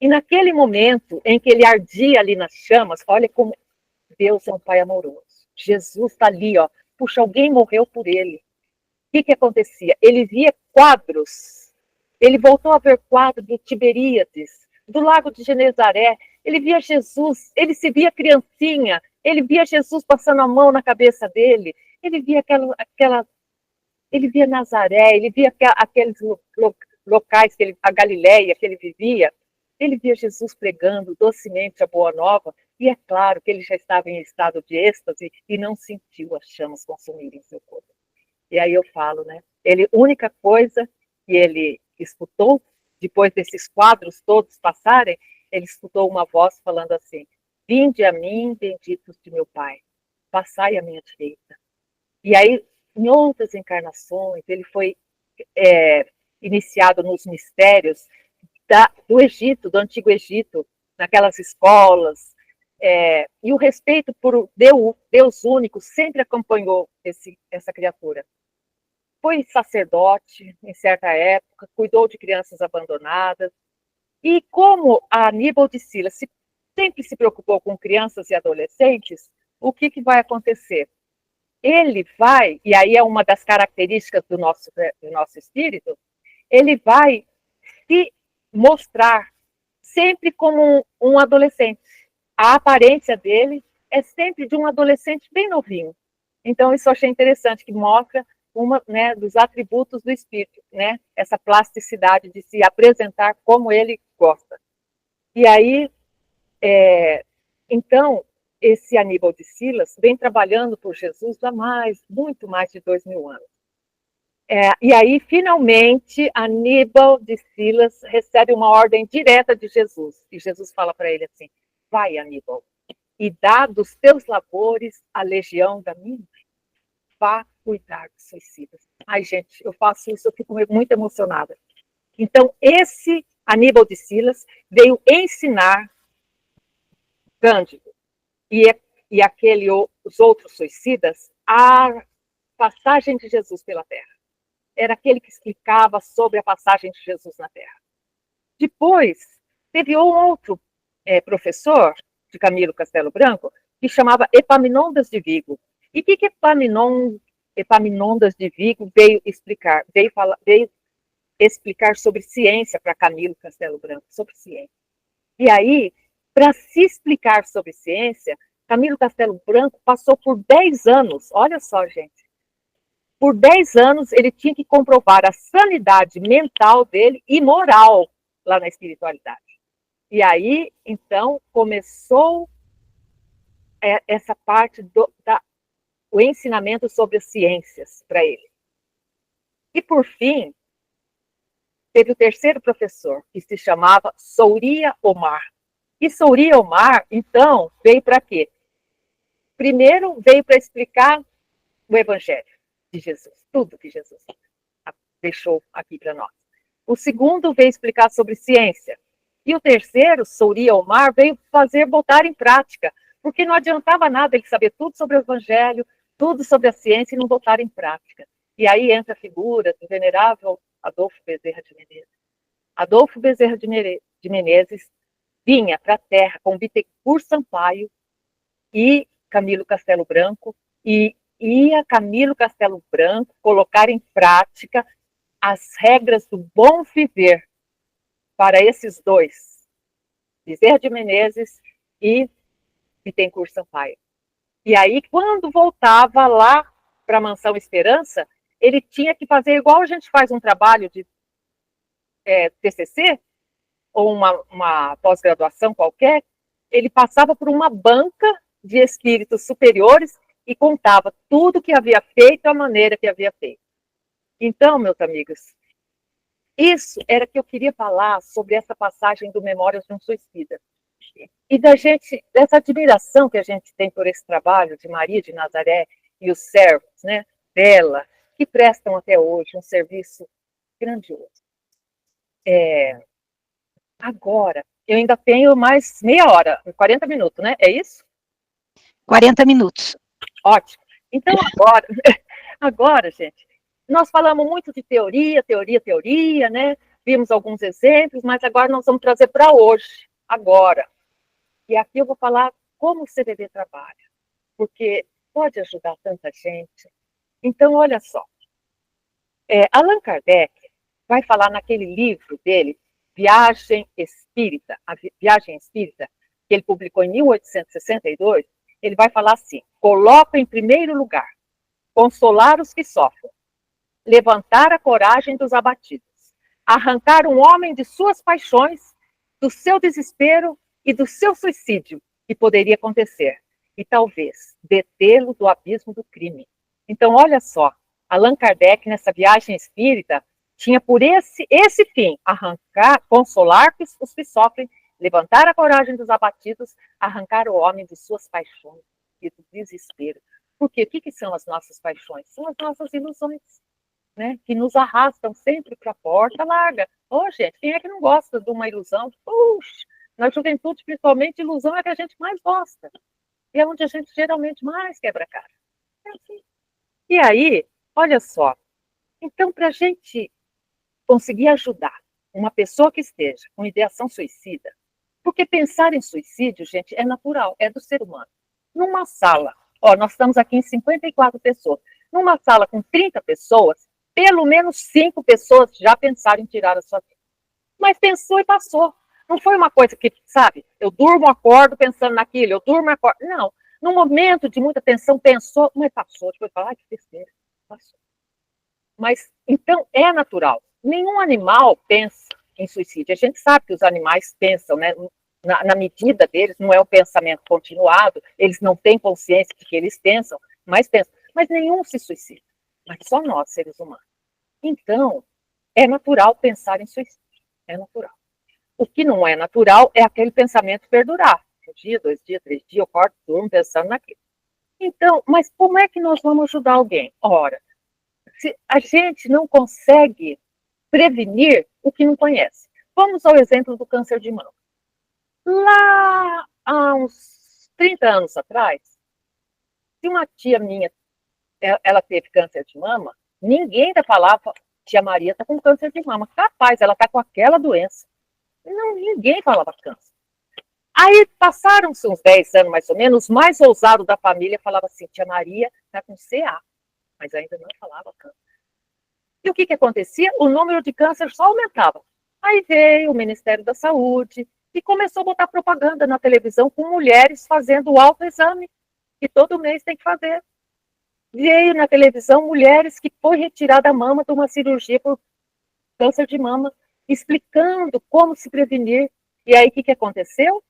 E naquele momento em que ele ardia ali nas chamas, olha como Deus é um pai amoroso. Jesus está ali, ó. Puxa, alguém morreu por ele. O que acontecia? Ele via quadros. Ele voltou a ver quadros de Tiberíades, do Lago de Genezaré. Ele via Jesus, ele se via criancinha. Ele via Jesus passando a mão na cabeça dele. Ele via Ele via Nazaré, ele via aqueles locais, a Galileia que ele vivia, ele via Jesus pregando docemente a boa nova, e é claro que ele já estava em estado de êxtase e não sentiu as chamas consumirem seu corpo. E aí eu falo, né? A única coisa que ele escutou, depois desses quadros todos passarem, ele escutou uma voz falando assim: vinde a mim, benditos de meu Pai, passai à minha direita. E aí, em outras encarnações, ele foi iniciado nos mistérios do Egito, do Antigo Egito, naquelas escolas, e o respeito por Deus único sempre acompanhou essa criatura. Foi sacerdote em certa época, cuidou de crianças abandonadas, e como a Aníbal de Silas sempre se preocupou com crianças e adolescentes, o que vai acontecer? Ele vai, e aí é uma das características do nosso espírito, ele vai se mostrar sempre como um adolescente. A aparência dele é sempre de um adolescente bem novinho. Então, isso eu achei interessante, que mostra uma, né, dos atributos do espírito, né? Essa plasticidade de se apresentar como ele gosta. E aí, então, esse Aníbal de Silas vem trabalhando por Jesus há muito mais de 2000 anos. E aí, finalmente, Aníbal de Silas recebe uma ordem direta de Jesus. E Jesus fala para ele assim: vai, Aníbal, e dá dos teus labores a legião da minha mãe. Vá cuidar dos suicidas. Ai, gente, eu faço isso, eu fico muito emocionada. Então, esse Aníbal de Silas veio ensinar Cândido e os outros suicidas a passagem de Jesus pela Terra. Era aquele que explicava sobre a passagem de Jesus na Terra. Depois, teve um outro professor de Camilo Castelo Branco, que chamava Epaminondas de Vigo. E o que Epaminondas de Vigo veio explicar? Veio explicar sobre ciência para Camilo Castelo Branco, sobre ciência. E aí, para se explicar sobre ciência, Camilo Castelo Branco passou por 10 anos, olha só, gente, por 10 anos ele tinha que comprovar a sanidade mental dele e moral lá na espiritualidade. E aí, então, começou essa parte o ensinamento sobre as ciências para ele. E, por fim, teve o terceiro professor, que se chamava Souria Omar. E Souria Omar, então, veio para quê? Primeiro, veio para explicar o Evangelho de Jesus, tudo que Jesus deixou aqui para nós. O segundo veio explicar sobre ciência. E o terceiro, Souria Omar, veio botar em prática, porque não adiantava nada ele saber tudo sobre o Evangelho, tudo sobre a ciência e não botar em prática. E aí entra a figura do venerável Adolfo Bezerra de Menezes. Adolfo Bezerra de Menezes vinha para a Terra com Bittencourt Sampaio e Camilo Castelo Branco, e ia Camilo Castelo Branco colocar em prática as regras do bom viver para esses dois, Bezerra de Menezes e Bittencourt Sampaio. E aí, quando voltava lá para a Mansão Esperança, ele tinha que fazer igual a gente faz um trabalho de TCC, ou uma pós-graduação qualquer, ele passava por uma banca de espíritos superiores e contava tudo que havia feito, a maneira que havia feito. Então, meus amigos, isso era que eu queria falar sobre essa passagem do Memórias de um Suicida. E dessa admiração que a gente tem por esse trabalho de Maria de Nazaré e os servos, né, dela, que prestam até hoje um serviço grandioso. Agora, eu ainda tenho mais meia hora, 40 minutos, né? É isso? 40 minutos. Ótimo. Então, agora, gente, nós falamos muito de teoria, né? Vimos alguns exemplos, mas agora nós vamos trazer para hoje, agora. E aqui eu vou falar como o CVV trabalha, porque pode ajudar tanta gente. Então, olha só. Allan Kardec vai falar naquele livro dele, Viagem Espírita, a Viagem Espírita, que ele publicou em 1862, ele vai falar assim: coloca em primeiro lugar, consolar os que sofrem, levantar a coragem dos abatidos, arrancar um homem de suas paixões, do seu desespero e do seu suicídio, que poderia acontecer, e talvez detê-lo do abismo do crime. Então, olha só, Allan Kardec, nessa viagem espírita, tinha por esse fim, arrancar, consolar os que sofrem, levantar a coragem dos abatidos, arrancar o homem de suas paixões e do desespero. Porque o que são as nossas paixões? São as nossas ilusões, né? Que nos arrastam sempre para a porta larga. Ô, gente, quem é que não gosta de uma ilusão? Puxa, na juventude, principalmente, ilusão é a que a gente mais gosta. E é onde a gente geralmente mais quebra a cara. É assim. E aí, olha só, então, para a gente conseguir ajudar uma pessoa que esteja com ideação suicida, porque pensar em suicídio, gente, é natural, é do ser humano. Numa sala, nós estamos aqui em 54 pessoas, numa sala com 30 pessoas, pelo menos 5 pessoas já pensaram em tirar a sua vida. Mas pensou e passou. Não foi uma coisa que, sabe, eu durmo, acordo pensando naquilo, eu durmo, acordo. Não. Num momento de muita tensão, pensou, mas passou. Depois fala, que besteira, passou. Mas, então, é natural. Nenhum animal pensa em suicídio. A gente sabe que os animais pensam, né? Na medida deles, não é um pensamento continuado, eles não têm consciência de que eles pensam, mas pensam. Mas nenhum se suicida. Mas só nós, seres humanos. Então, é natural pensar em suicídio. É natural. O que não é natural é aquele pensamento perdurar. Um dia, 2 dias, 3 dias, eu acordo, durmo pensando naquilo. Então, mas como é que nós vamos ajudar alguém? Ora, se a gente não consegue prevenir o que não conhece. Vamos ao exemplo do câncer de mama. Lá há uns 30 anos atrás, se uma tia minha, ela teve câncer de mama, ninguém ainda falava, tia Maria está com câncer de mama. Capaz, ela está com aquela doença. Não, ninguém falava câncer. Aí passaram-se uns 10 anos, mais ou menos, os mais ousados da família falava assim, tia Maria está com CA, mas ainda não falava câncer. E o que acontecia? O número de câncer só aumentava. Aí veio o Ministério da Saúde e começou a botar propaganda na televisão com mulheres fazendo o autoexame, que todo mês tem que fazer. Veio na televisão mulheres que foi retirada a mama de uma cirurgia por câncer de mama, explicando como se prevenir. E aí o que aconteceu?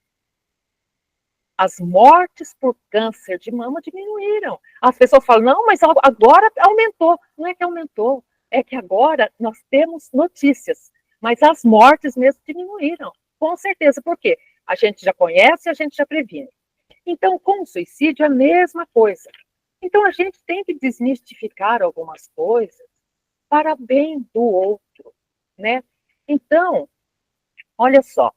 As mortes por câncer de mama diminuíram. As pessoas falam, não, mas agora aumentou. Não é que aumentou, é que agora nós temos notícias, mas as mortes mesmo diminuíram, com certeza. Por quê? A gente já conhece, a gente já previne. Então, com o suicídio é a mesma coisa. Então, a gente tem que desmistificar algumas coisas para bem do outro, né? Então, olha só,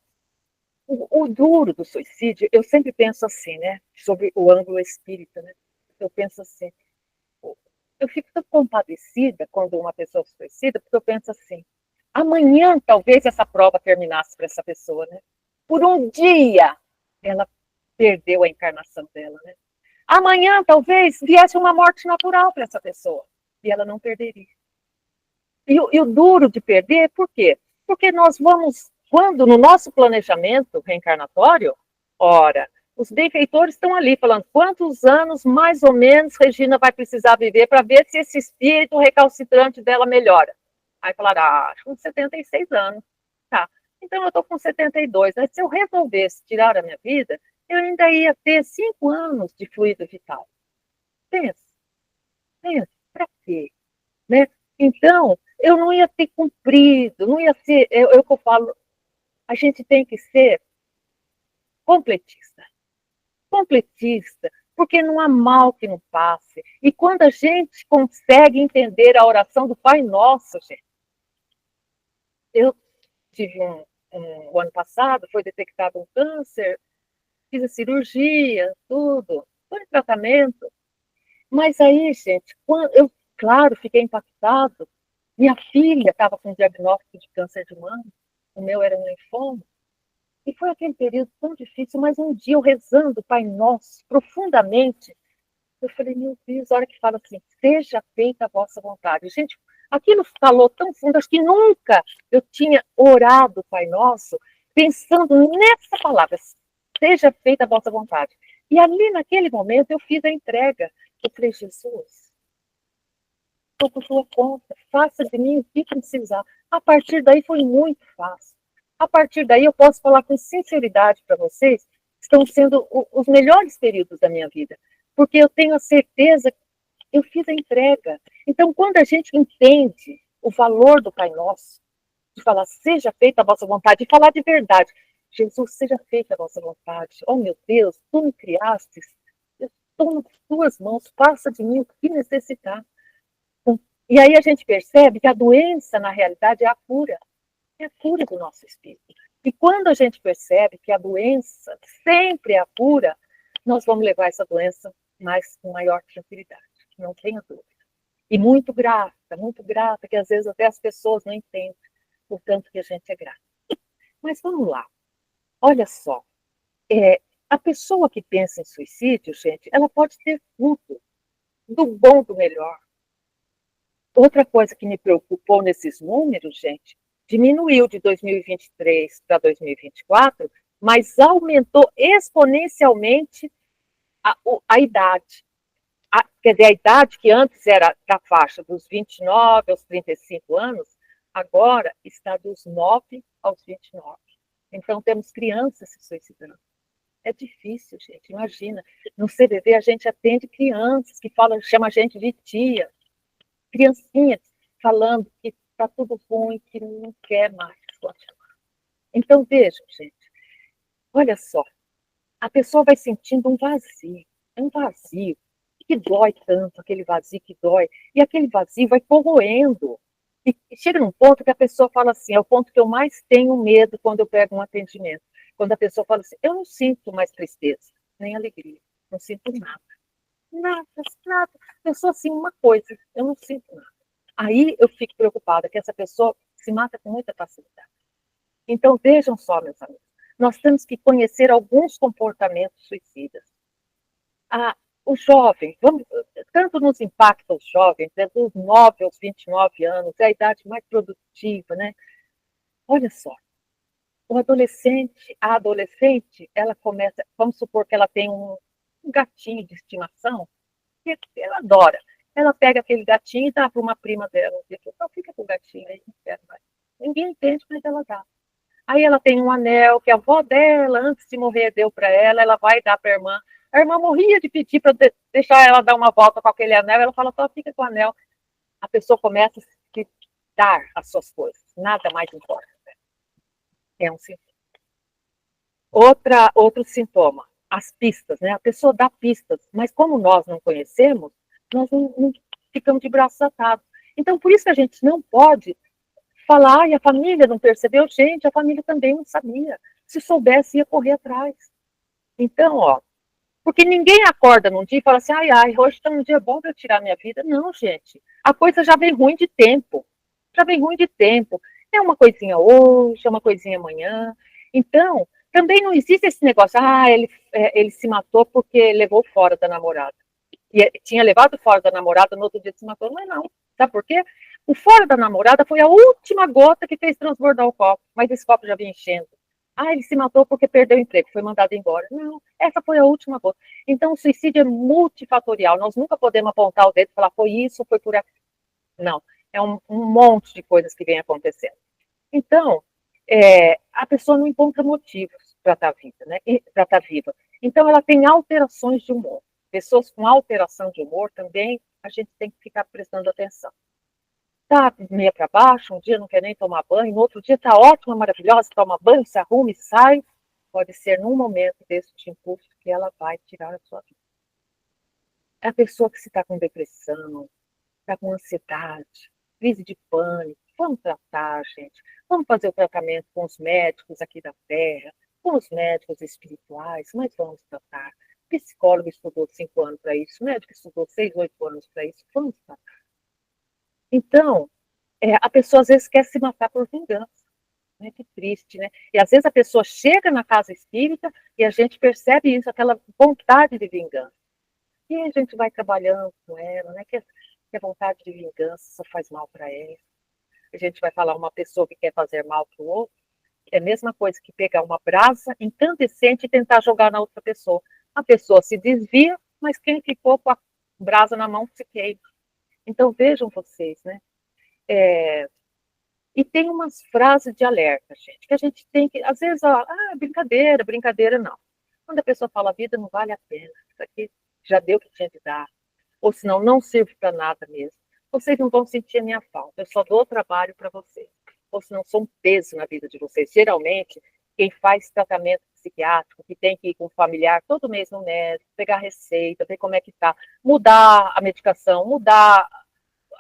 o duro do suicídio, eu sempre penso assim, né? Sobre o ângulo espírita, né? Eu penso assim, eu fico tão compadecida quando uma pessoa se suicida, porque eu penso assim, amanhã talvez essa prova terminasse para essa pessoa, né? Por um dia ela perdeu a encarnação dela, né? Amanhã talvez viesse uma morte natural para essa pessoa e ela não perderia. E o duro de perder, por quê? Porque nós vamos, quando no nosso planejamento reencarnatório, ora, os benfeitores estão ali falando quantos anos mais ou menos Regina vai precisar viver para ver se esse espírito recalcitrante dela melhora. Aí falaram, acho que uns 76 anos. Tá, então eu estou com 72. Mas se eu resolvesse tirar a minha vida, eu ainda ia ter 5 anos de fluido vital. Pensa, para quê? Né? Então, eu não ia ter cumprido, não ia ser, eu que eu falo, a gente tem que ser completista. Completista, porque não há mal que não passe. E quando a gente consegue entender a oração do Pai Nosso, gente, eu tive o ano passado, foi detectado um câncer, fiz a cirurgia, tudo, foi em tratamento. Mas aí, gente, quando eu, claro, fiquei impactado. Minha filha estava com diagnóstico de câncer de mama, o meu era um linfoma. E foi aquele período tão difícil, mas um dia eu rezando o Pai Nosso, profundamente, eu falei, meu Deus, a hora que fala assim, seja feita a vossa vontade. Gente, aquilo falou tão fundo, acho que nunca eu tinha orado o Pai Nosso pensando nessa palavra, seja feita a vossa vontade. E ali, naquele momento, eu fiz a entrega. Eu falei, Jesus, estou por tua conta, faça de mim o que precisar. A partir daí foi muito fácil. A partir daí eu posso falar com sinceridade para vocês, estão sendo os melhores períodos da minha vida, porque eu tenho a certeza que eu fiz a entrega. Então, quando a gente entende o valor do Pai Nosso, de falar, seja feita a vossa vontade, de falar de verdade, Jesus, seja feita a vossa vontade. Oh, meu Deus, tu me criastes, eu estou nas tuas mãos, faça de mim o que necessitar. E aí a gente percebe que a doença, na realidade, é a cura do nosso espírito. E quando a gente percebe que a doença sempre é a cura, nós vamos levar essa doença mais com maior tranquilidade, não tenha dúvida. E muito grata, que às vezes até as pessoas não entendem o tanto que a gente é grata. Mas vamos lá, olha só, a pessoa que pensa em suicídio, gente, ela pode ter tudo, do bom, do melhor. Outra coisa que me preocupou nesses números, gente, diminuiu de 2023 para 2024, mas aumentou exponencialmente a idade. Quer dizer, a idade que antes era da faixa dos 29 aos 35 anos, agora está dos 9 aos 29. Então, temos crianças se suicidando. É difícil, gente, imagina. No CBV, a gente atende crianças que falam, chama a gente de tia, criancinhas falando que está tudo ruim, que não quer mais continuar. Então, vejam, gente, olha só, a pessoa vai sentindo um vazio que dói tanto, aquele vazio que dói, e aquele vazio vai corroendo. E chega num ponto que a pessoa fala assim, é o ponto que eu mais tenho medo quando eu pego um atendimento. Quando a pessoa fala assim, eu não sinto mais tristeza, nem alegria, não sinto nada. Nada, nada. Eu sou assim uma coisa, eu não sinto nada. Aí eu fico preocupada que essa pessoa se mata com muita facilidade. Então vejam só, meus amigos, nós temos que conhecer alguns comportamentos suicidas. O jovem, tanto nos impacta os jovens, dos 9 aos 29 anos, é a idade mais produtiva, né? Olha só, a adolescente, ela começa, vamos supor que ela tem um gatinho de estimação, que ela adora. Ela pega aquele gatinho e dá para uma prima dela. Então fica com o gatinho aí, não quero mais. Ninguém entende, mas ela dá. Aí ela tem um anel que a avó dela, antes de morrer, deu para ela, ela vai dar para a irmã. A irmã morria de pedir para deixar ela dar uma volta com aquele anel, ela fala, só fica com o anel. A pessoa começa a se dar as suas coisas, nada mais importa. É um sintoma. Outro sintoma, as pistas, né? A pessoa dá pistas, mas como nós não conhecemos, nós não ficamos de braços atados. Então, por isso que a gente não pode falar, e a família não percebeu, gente, a família também não sabia. Se soubesse, ia correr atrás. Então, ó, porque ninguém acorda num dia e fala assim, ai, hoje está um dia bom para eu tirar minha vida. Não, gente, a coisa já vem ruim de tempo. Já vem ruim de tempo. É uma coisinha hoje, é uma coisinha amanhã. Então, também não existe esse negócio, ele se matou porque levou fora da namorada. E tinha levado fora da namorada, no outro dia se matou. Não é não. Sabe por quê? O fora da namorada foi a última gota que fez transbordar o copo, mas esse copo já vinha enchendo. Ele se matou porque perdeu o emprego, foi mandado embora. Não, essa foi a última gota. Então, o suicídio é multifatorial. Nós nunca podemos apontar o dedo e falar, foi isso, foi por aquilo. Não, é um monte de coisas que vem acontecendo. Então, a pessoa não encontra motivos para estar viva, né? Para estar viva. Então, ela tem alterações de humor. Pessoas com alteração de humor também, a gente tem que ficar prestando atenção. Tá meia para baixo, um dia não quer nem tomar banho, no outro dia tá ótima, maravilhosa, toma banho, se arruma e sai. Pode ser num momento desse impulso que ela vai tirar a sua vida. É a pessoa que se está com depressão, está com ansiedade, crise de pânico, vamos tratar, gente. Vamos fazer o tratamento com os médicos aqui da Terra, com os médicos espirituais, mas vamos tratar. Psicólogo estudou 5 anos para isso, médico estudou 6, 8 anos para isso, vamos tratar. Então, a pessoa às vezes quer se matar por vingança. Né? Que triste, né? E às vezes a pessoa chega na casa espírita e a gente percebe isso, aquela vontade de vingança. E a gente vai trabalhando com ela, né? Que a vontade de vingança só faz mal para ela. A gente vai falar uma pessoa que quer fazer mal para o outro, é a mesma coisa que pegar uma brasa incandescente e tentar jogar na outra pessoa. A pessoa se desvia, mas quem ficou com a brasa na mão se queima. Então, vejam vocês, né? E tem umas frases de alerta, gente, que a gente tem que, às vezes, brincadeira, brincadeira não. Quando a pessoa fala, a vida não vale a pena, isso aqui já deu o que tinha de dar, ou senão não serve para nada mesmo. Vocês não vão sentir a minha falta, eu só dou trabalho para vocês. Ou senão sou um peso na vida de vocês. Geralmente, quem faz tratamento psiquiátrico, que tem que ir com o familiar todo mês no médico, pegar receita, ver como é que tá, mudar a medicação, mudar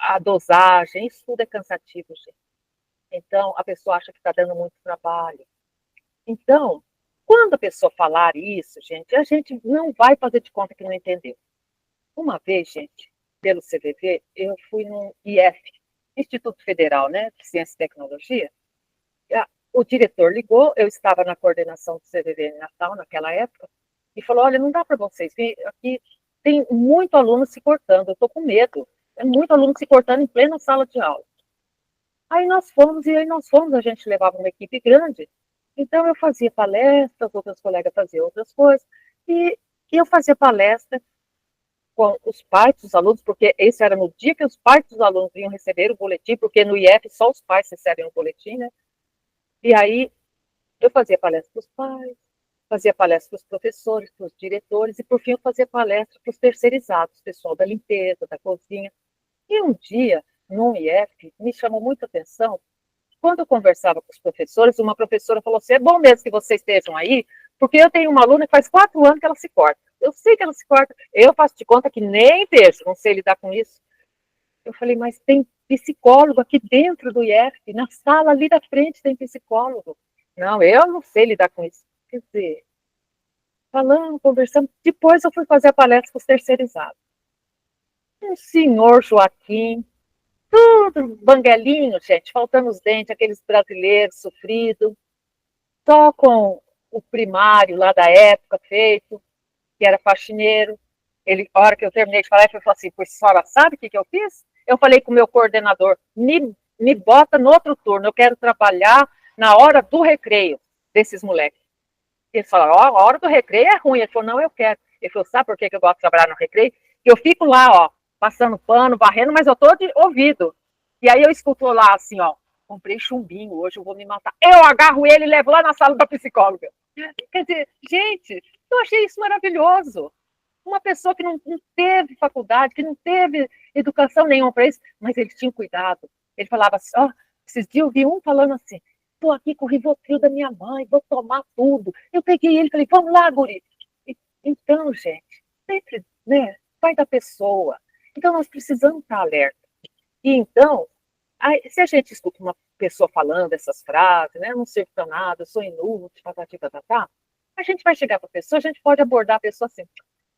a dosagem, isso tudo é cansativo, gente. Então, a pessoa acha que está dando muito trabalho. Então, quando a pessoa falar isso, gente, a gente não vai fazer de conta que não entendeu. Uma vez, gente, pelo CVV, eu fui no IF, Instituto Federal, né, de Ciência e Tecnologia. O diretor ligou, eu estava na coordenação do CVV em Natal, naquela época, e falou, olha, não dá para vocês, aqui tem muito aluno se cortando, eu estou com medo. Tem muito aluno se cortando em plena sala de aula. Aí nós fomos, a gente levava uma equipe grande. Então eu fazia palestras, outros colegas faziam outras coisas, e eu fazia palestra com os pais dos alunos, porque esse era no dia que os pais dos alunos vinham receber o boletim, porque no IF só os pais recebem o boletim, né? E aí eu fazia palestra para os pais, fazia palestra para os professores, para os diretores, e por fim eu fazia palestra para os terceirizados, pessoal da limpeza, da cozinha. E um dia, no IF, me chamou muita atenção. Quando eu conversava com os professores, uma professora falou assim, é bom mesmo que vocês estejam aí, porque eu tenho uma aluna que faz 4 anos que ela se corta. Eu sei que ela se corta, eu faço de conta que nem vejo, não sei lidar com isso. Eu falei, mas tem psicólogo aqui dentro do IF, na sala ali da frente tem psicólogo. Não, eu não sei lidar com isso. Quer dizer, falando, conversando, depois eu fui fazer a palestra para os terceirizados. Um senhor Joaquim, tudo banguelinho, gente, faltando os dentes, aqueles brasileiros sofridos, só com o primário lá da época feito, que era faxineiro. Ele, a hora que eu terminei de falar, ele falou assim, pois senhora, sabe o que eu fiz? Eu falei com o meu coordenador, me bota no outro turno, eu quero trabalhar na hora do recreio desses moleques. Ele falou, ó, a hora do recreio é ruim. Ele falou, não, eu quero. Ele falou, sabe por que eu gosto de trabalhar no recreio? Que eu fico lá, ó, passando pano, varrendo, mas eu tô de ouvido. E aí eu escuto lá assim, ó, comprei chumbinho, hoje eu vou me matar. Eu agarro ele e levo lá na sala da psicóloga. Quer dizer, gente, eu achei isso maravilhoso. Uma pessoa que não teve faculdade, que não teve educação nenhuma para isso, mas ele tinha cuidado. Ele falava assim, ó, esses dias eu vi um falando assim, tô aqui com o Rivotril da minha mãe, vou tomar tudo. Eu peguei ele e falei, vamos lá, guri. Então, gente, sempre, né, vai da pessoa. Então, nós precisamos estar alerta. E então, se a gente escuta uma pessoa falando essas frases, né, não servo para nada, eu sou inútil, patati, patatá, a gente vai chegar para a pessoa, a gente pode abordar a pessoa assim,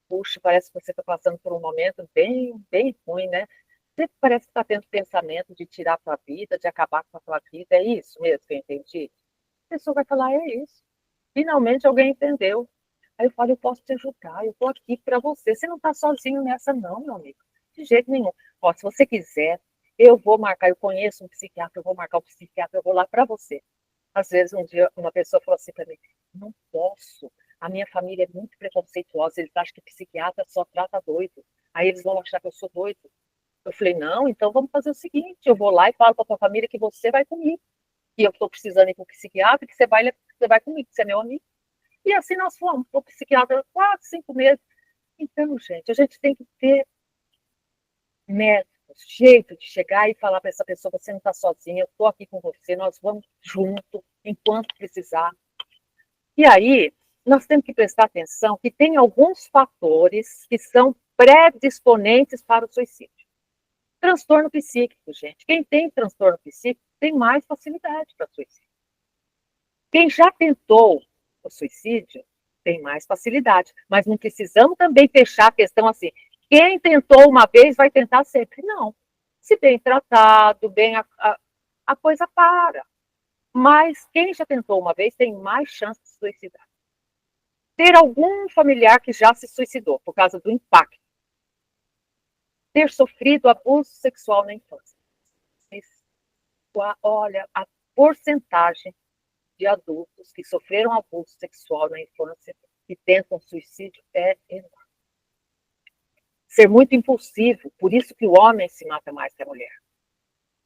puxa, parece que você está passando por um momento bem, bem ruim, né? Você parece que está tendo pensamento de tirar a tua vida, de acabar com a tua vida, é isso mesmo que eu entendi? A pessoa vai falar, é isso. Finalmente alguém entendeu. Aí eu falo, eu posso te ajudar, eu estou aqui para você. Você não está sozinho nessa não, meu amigo. De jeito nenhum. Ó, se você quiser, eu vou marcar, eu conheço um psiquiatra, eu vou marcar um psiquiatra, eu vou lá para você. Às vezes, um dia, uma pessoa falou assim para mim, não posso, a minha família é muito preconceituosa, eles acham que psiquiatra só trata doido. Aí eles vão achar que eu sou doido. Eu falei, não, então vamos fazer o seguinte, eu vou lá e falo para a tua família que você vai comigo, que eu estou precisando ir para o psiquiatra, que você vai comigo, que você é meu amigo. E assim nós fomos para o psiquiatra 4, 5 meses. Então, gente, a gente tem que ter métodos, jeito de chegar e falar para essa pessoa, você não está sozinha, eu estou aqui com você, nós vamos junto, enquanto precisar. E aí, nós temos que prestar atenção que tem alguns fatores que são predisponentes para o suicídio. Transtorno psíquico, gente. Quem tem transtorno psíquico tem mais facilidade para suicídio. Quem já tentou o suicídio tem mais facilidade. Mas não precisamos também fechar a questão assim. Quem tentou uma vez vai tentar sempre. Não. Se bem tratado, bem a coisa para. Mas quem já tentou uma vez tem mais chance de suicidar. Ter algum familiar que já se suicidou por causa do impacto. Ter sofrido abuso sexual na infância. Olha, a porcentagem de adultos que sofreram abuso sexual na infância e tentam suicídio é enorme. ser muito impulsivo, por isso que o homem se mata mais que a mulher.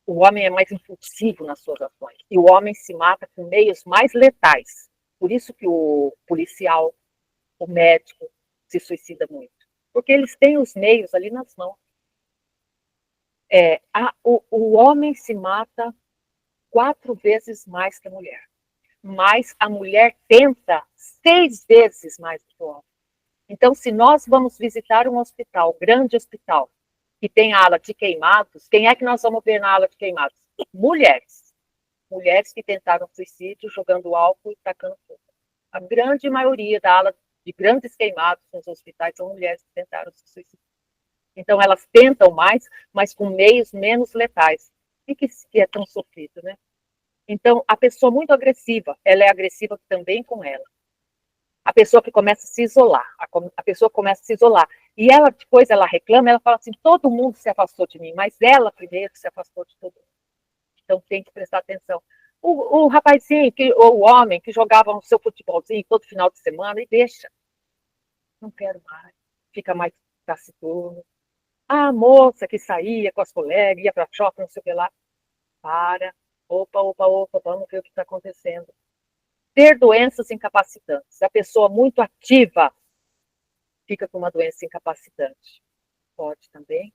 O homem é mais impulsivo nas suas ações, e o homem se mata com meios mais letais. Por isso que o policial, o médico, se suicida muito. Porque eles têm os meios ali nas mãos. O homem se mata 4 vezes mais que a mulher. Mas a mulher tenta 6 vezes mais do que o homem. Então, se nós vamos visitar um hospital, um grande hospital, que tem ala de queimados, quem é que nós vamos ver na ala de queimados? Mulheres. Mulheres que tentaram suicídio jogando álcool e tacando fogo. A grande maioria da ala de grandes queimados nos hospitais são mulheres que tentaram se suicidar. Então, elas tentam mais, mas com meios menos letais. O que é tão sofrido, né? Então, a pessoa muito agressiva, ela é agressiva também com ela. A pessoa que começa a se isolar, a pessoa começa a se isolar. E ela, depois ela reclama, ela fala assim, todo mundo se afastou de mim, mas ela primeiro se afastou de todo mundo. Então, tem que prestar atenção. O rapazinho, ou o homem que jogava o seu futebolzinho todo final de semana, e deixa. Não quero mais. Fica mais taciturno. A moça que saía com as colegas, ia para shopping, não sei o que lá. Para. Opa, vamos ver o que está acontecendo. Ter doenças incapacitantes. A pessoa muito ativa fica com uma doença incapacitante. Pode também.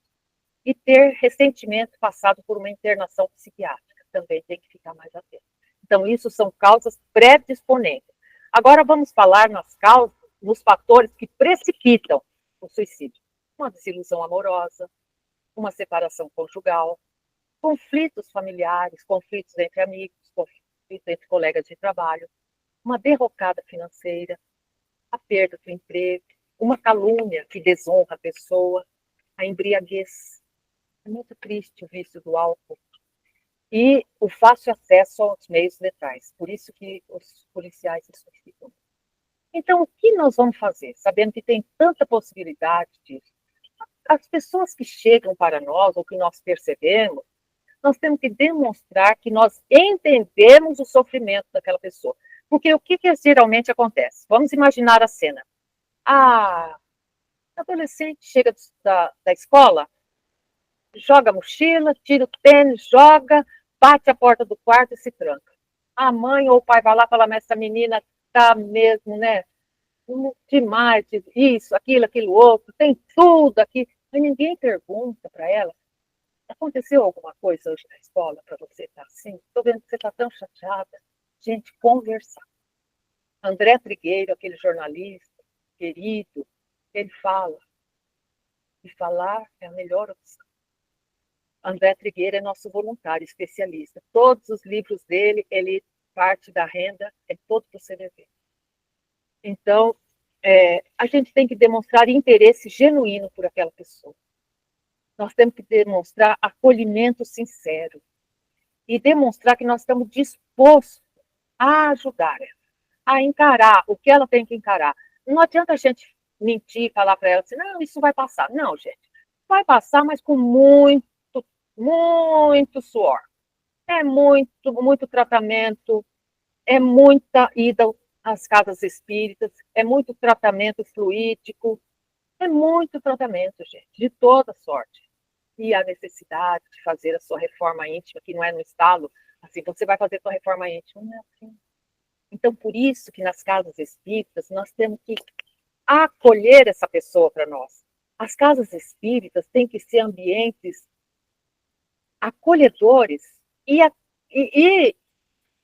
E ter recentemente passado por uma internação psiquiátrica. Também tem que ficar mais atento. Então, isso são causas predisponentes. Agora vamos falar nas causas, nos fatores que precipitam o suicídio. Uma desilusão amorosa, uma separação conjugal, conflitos familiares, conflitos entre amigos, conflitos entre colegas de trabalho, uma derrocada financeira, a perda do emprego, uma calúnia que desonra a pessoa, a embriaguez. É muito triste o vício do álcool. E o fácil acesso aos meios letais. Por isso que os policiais se suicidam. Então, o que nós vamos fazer, sabendo que tem tanta possibilidade disso? As pessoas que chegam para nós, ou que nós percebemos, nós temos que demonstrar que nós entendemos o sofrimento daquela pessoa. Porque o que geralmente acontece? Vamos imaginar a cena. A adolescente chega da escola, joga a mochila, tira o tênis, joga, bate a porta do quarto e se tranca. A mãe ou o pai vai lá e fala, mas essa menina tá mesmo, né? Demais, isso, aquilo outro, tem tudo aqui. Mas ninguém pergunta para ela, aconteceu alguma coisa hoje na escola para você estar assim? Estou vendo que você está tão chateada. Gente, conversar. André Trigueiro, aquele jornalista querido, ele fala. E falar é a melhor opção. André Trigueiro é nosso voluntário, especialista. Todos os livros dele, ele parte da renda, é todo para o CDV. Então, a gente tem que demonstrar interesse genuíno por aquela pessoa. Nós temos que demonstrar acolhimento sincero e demonstrar que nós estamos dispostos a ajudar ela, a encarar o que ela tem que encarar. Não adianta a gente mentir e falar para ela assim, não, isso vai passar. Não, gente, vai passar, mas com muito, muito suor. É muito tratamento, é muita ida às casas espíritas, é muito tratamento fluídico, é muito tratamento, gente, de toda sorte. E a necessidade de fazer a sua reforma íntima, que não é no estalo, assim, você vai fazer a sua reforma íntima, não é assim. Então, por isso que nas casas espíritas, nós temos que acolher essa pessoa para nós. As casas espíritas têm que ser ambientes acolhedores. E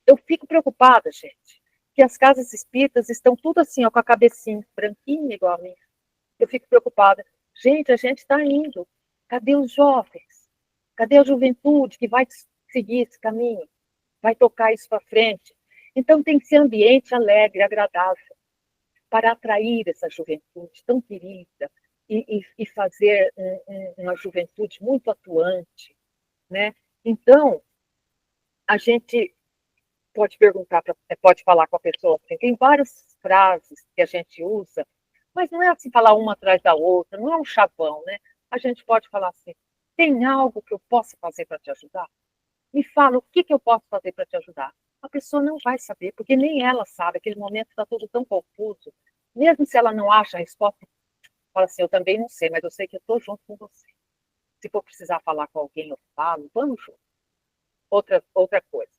eu fico preocupada, gente, que as casas espíritas estão tudo assim, ó, com a cabecinha branquinha igual a minha. Eu fico preocupada. Gente, a gente está indo. Cadê os jovens? Cadê a juventude que vai seguir esse caminho? Vai tocar isso para frente? Então tem que ser ambiente alegre, agradável, para atrair essa juventude tão querida e fazer uma juventude muito atuante, né? Então, a gente pode perguntar, pode falar com a pessoa, assim, tem várias frases que a gente usa, mas não é assim falar uma atrás da outra, não é um chavão, né? A gente pode falar assim, tem algo que eu possa fazer para te ajudar? Me fala, o que eu posso fazer para te ajudar? A pessoa não vai saber, porque nem ela sabe, aquele momento está tudo tão confuso. Mesmo se ela não acha a resposta, Fala assim, eu também não sei, mas eu sei que eu estou junto com você. Se for precisar falar com alguém, eu falo, vamos junto. Outra coisa,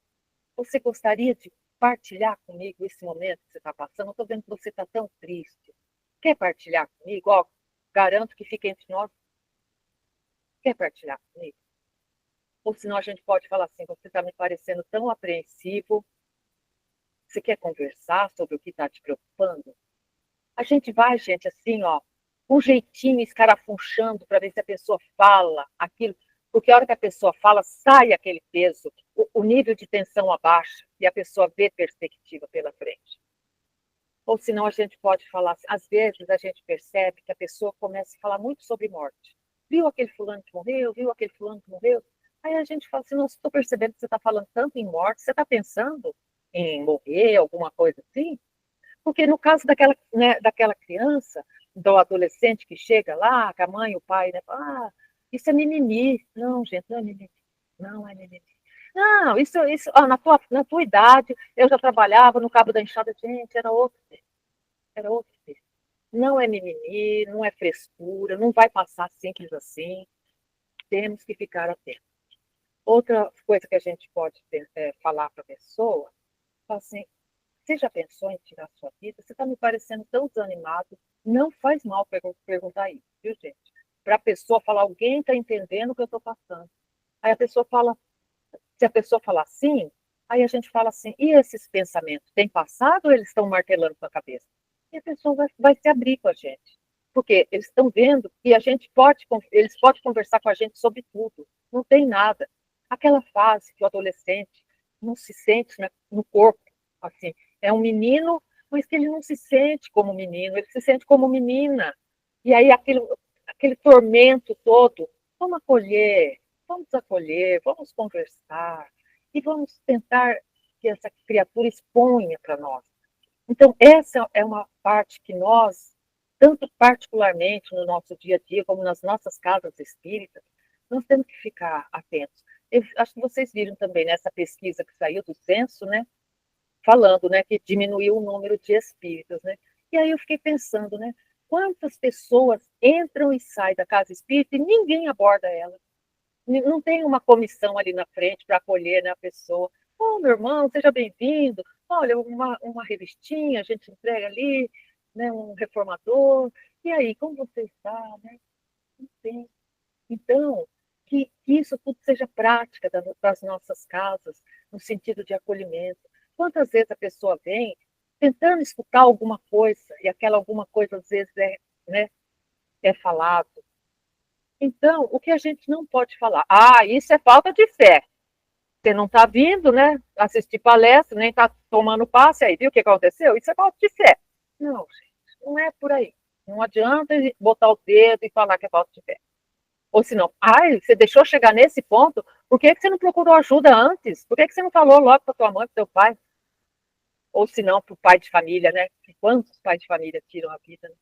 você gostaria de partilhar comigo esse momento que você está passando? Eu estou vendo que você está tão triste. Quer partilhar comigo? Ó, garanto que fica entre nós. Quer partilhar comigo? Ou senão a gente pode falar assim, você está me parecendo tão apreensivo, você quer conversar sobre o que está te preocupando? A gente vai, gente, assim, ó, um jeitinho escarafunchando para ver se a pessoa fala aquilo, porque a hora que a pessoa fala, sai aquele peso, o nível de tensão abaixa e a pessoa vê perspectiva pela frente. Ou senão a gente pode falar, às vezes a gente percebe que a pessoa começa a falar muito sobre morte. Viu aquele fulano que morreu? Viu aquele fulano que morreu? Aí a gente fala assim, não estou percebendo que você está falando tanto em morte, você está pensando em morrer, alguma coisa assim? Porque no caso daquela, né, daquela criança, do adolescente que chega lá, com a mãe e o pai, né, fala, isso é mimimi. Não, gente, não é mimimi. Não é mimimi. Não, isso na tua idade, eu já trabalhava no Cabo da Enxada, gente, era outro tempo. Não é mimimi, não é frescura, não vai passar simples assim. Temos que ficar atentos. Outra coisa que a gente pode falar para a pessoa, assim, você já pensou em tirar sua vida? Você está me parecendo tão desanimado. Não faz mal perguntar isso, viu, gente? Para a pessoa falar, alguém está entendendo o que eu estou passando. Aí a pessoa fala, se a pessoa falar sim, aí a gente fala assim, e esses pensamentos têm passado ou eles estão martelando com a cabeça? E a pessoa vai se abrir com a gente. Porque eles estão vendo que a gente eles podem conversar com a gente sobre tudo. Não tem nada. Aquela fase que o adolescente não se sente, né, no corpo, assim, é um menino, mas que ele não se sente como menino, ele se sente como menina. E aí aquele tormento todo, vamos acolher, vamos conversar e vamos tentar que essa criatura exponha para nós. Então, essa é uma parte que nós, tanto particularmente no nosso dia a dia, como nas nossas casas espíritas, nós temos que ficar atentos. Eu acho que vocês viram também nessa pesquisa que saiu do censo, né, falando, né, que diminuiu o número de espíritas, né? E aí eu fiquei pensando, né, quantas pessoas entram e saem da casa espírita e ninguém aborda elas. Não tem uma comissão ali na frente para acolher, né, a pessoa. Oh, meu irmão, seja bem-vindo. Olha, uma revistinha, a gente entrega ali, né, um reformador. E aí, como você está? Né? Não tem. Então, que isso tudo seja prática das nossas casas, no sentido de acolhimento. Quantas vezes a pessoa vem tentando escutar alguma coisa, e aquela alguma coisa, às vezes, né, é falado. Então, o que a gente não pode falar? Ah, isso é falta de fé. Você não está vindo, né? Assistir palestra, nem está tomando passe aí, viu o que aconteceu? Isso é falta de fé. Não, gente, não é por aí. Não adianta botar o dedo e falar que é falta de fé. Ou senão, ai, você deixou chegar nesse ponto, por que você não procurou ajuda antes? Por que você não falou logo para tua mãe, para teu pai? Ou se não, para o pai de família, né? Quantos pais de família tiram a vida? Né?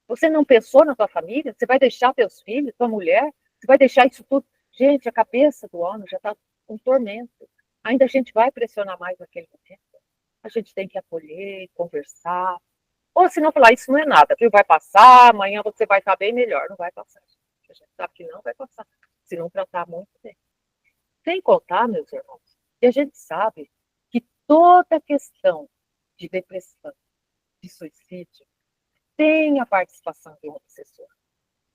Você não pensou na tua família? Você vai deixar teus filhos, tua mulher? Você vai deixar isso tudo? Gente, a cabeça do homem já está um tormento. Ainda a gente vai pressionar mais naquele momento. A gente tem que acolher, conversar. Ou se não falar, isso não é nada, viu? Vai passar, amanhã você vai estar bem melhor. Não vai passar. A gente sabe que não vai passar, se não tratar muito bem. Sem contar, meus irmãos, que a gente sabe que toda questão de depressão, de suicídio, tem a participação de um obsessor.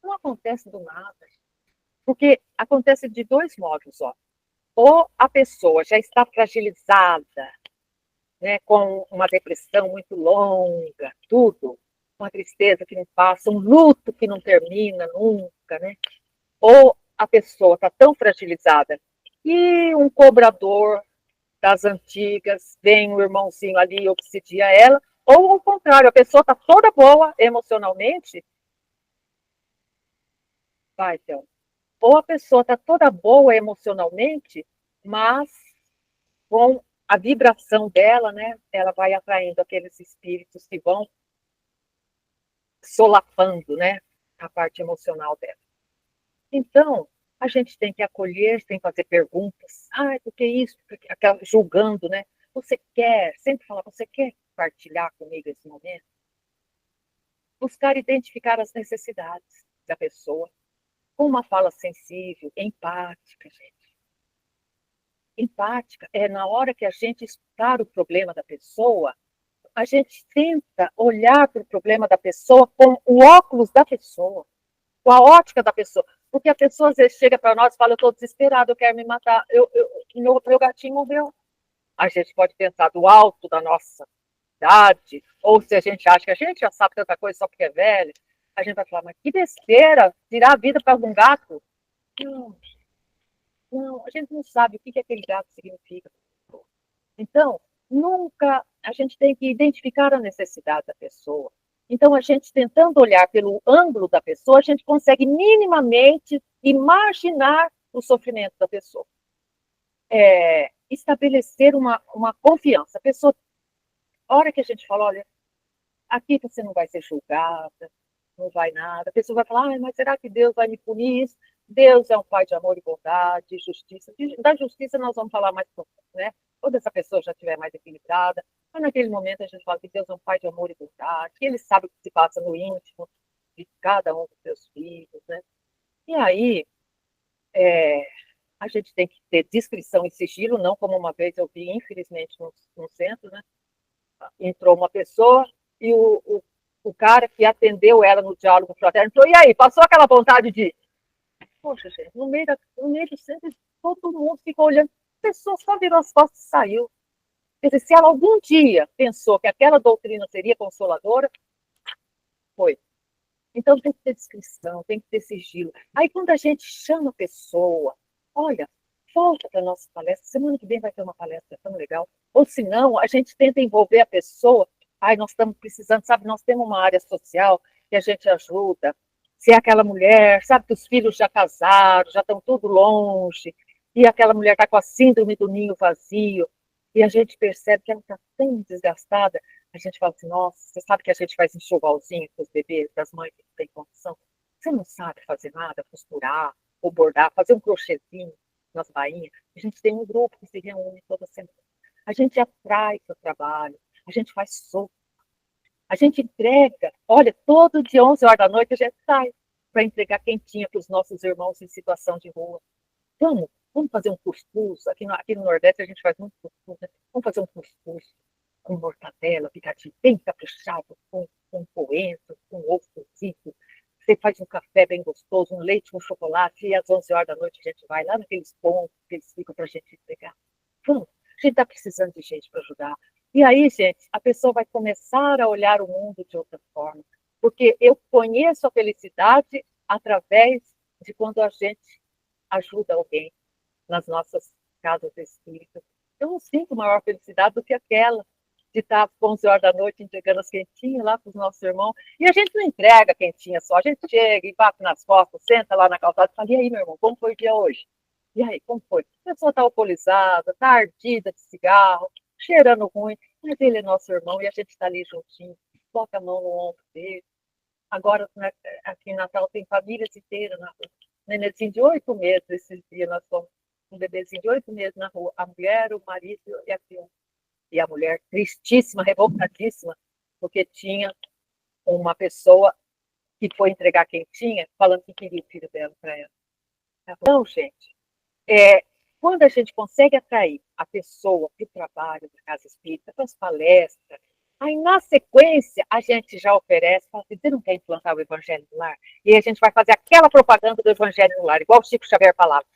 Não acontece do nada, porque acontece de dois modos, ó. Ou a pessoa já está fragilizada, né, com uma depressão muito longa, tudo, uma tristeza que não passa, um luto que não termina nunca, né? Ou a pessoa está tão fragilizada e um cobrador das antigas vem um irmãozinho ali e obsidia ela, ou ao contrário, a pessoa está toda boa emocionalmente, vai, então. Ou a pessoa está toda boa emocionalmente, mas com a vibração dela, né, ela vai atraindo aqueles espíritos que vão solapando, né, a parte emocional dela. Então, a gente tem que acolher, tem que fazer perguntas. Ah, por que isso? Porque, julgando, né? Você quer, sempre falar, você quer partilhar comigo esse momento? buscar identificar as necessidades da pessoa, com uma fala sensível, empática, gente. Empática é na hora que a gente escutar o problema da pessoa, a gente tenta olhar para o problema da pessoa com o óculos da pessoa, com a ótica da pessoa. Porque a pessoa às vezes chega para nós e fala, eu estou desesperado, eu quero me matar, meu gatinho morreu. A gente pode pensar do alto da nossa idade, ou se a gente acha que a gente já sabe tanta coisa só porque é velho, a gente vai falar, mas que besteira, tirar a vida para algum gato. Não, não, a gente não sabe o que aquele gato significa. Então, nunca a gente tem que identificar a necessidade da pessoa. Então, a gente tentando olhar pelo ângulo da pessoa, a gente consegue minimamente imaginar o sofrimento da pessoa. Estabelecer uma confiança. A pessoa, a hora que a gente fala, olha, aqui você não vai ser julgada, não vai nada. A pessoa vai falar, mas será que Deus vai me punir isso? Deus é um pai de amor e bondade, justiça. Da justiça nós vamos falar mais pouco, né? Quando essa pessoa já estiver mais equilibrada, mas naquele momento a gente fala que Deus é um pai de amor e bondade, que Ele sabe o que se passa no íntimo de cada um dos seus filhos, né? E aí, a gente tem que ter discrição e sigilo, não como uma vez eu vi, infelizmente, no centro, né? Entrou uma pessoa e o cara que atendeu ela no diálogo fraterno falou, e aí, passou aquela vontade de... Poxa, gente, no meio do centro, todo mundo ficou olhando, a pessoa só virou as costas e saiu. Quer dizer, se ela algum dia pensou que aquela doutrina seria consoladora, foi. Então tem que ter descrição, tem que ter sigilo. Aí quando a gente chama a pessoa, olha, volta para a nossa palestra, semana que vem vai ter uma palestra tão legal. Ou se não, a gente tenta envolver a pessoa, nós estamos precisando, sabe, nós temos uma área social que a gente ajuda. Se é aquela mulher, sabe que os filhos já casaram, já estão tudo longe, e aquela mulher está com a síndrome do ninho vazio, e a gente percebe que ela está tão desgastada, a gente fala assim, nossa, você sabe que a gente faz enxovalzinho com os bebês, das mães que não têm condição? Você não sabe fazer nada, costurar, ou bordar, fazer um crochêzinho nas bainhas? A gente tem um grupo que se reúne toda semana. A gente atrai para o trabalho, a gente faz sopa, a gente entrega, olha, todo dia 11 horas da noite a gente sai para entregar quentinha para os nossos irmãos em situação de rua. Vamos fazer um cuscuz. Aqui no Nordeste a gente faz muito cuscuz, né? Vamos fazer um cuscuz com mortadela, picadinho bem caprichado, com coentro, com ovo cozido. Você faz um café bem gostoso, um leite com chocolate, e às 11 horas da noite a gente vai lá naqueles pontos que eles ficam para a gente entregar. Vamos, a gente está precisando de gente para ajudar. E aí, gente, a pessoa vai começar a olhar o mundo de outra forma. Porque eu conheço a felicidade através de quando a gente ajuda alguém nas nossas casas espíritas. Eu não sinto maior felicidade do que aquela de estar às 11 horas da noite entregando as quentinhas lá para os nossos irmãos. E a gente não entrega quentinha só, a gente chega e bate nas costas, senta lá na calçada e fala, e aí, meu irmão, como foi o dia hoje? E aí, como foi? A pessoa está alcoolizada, está ardida de cigarro, cheirando ruim, mas ele é nosso irmão e a gente está ali juntinho, bota a mão no ombro dele. Agora, aqui em Natal, tem famílias inteiras na rua. Nenenzinho de 8 meses, esses dias nós fomos um bebezinho de 8 meses na rua, a mulher, o marido e a criança. E a mulher tristíssima, revoltadíssima, porque tinha uma pessoa que foi entregar quentinha, falando que queria o filho dela para ela. Então, gente, quando a gente consegue atrair a pessoa para o trabalho da casa espírita, para as palestras, aí na sequência a gente já oferece, fala assim, você não quer implantar o evangelho no lar? E aí a gente vai fazer aquela propaganda do evangelho no lar, igual o Chico Xavier falava.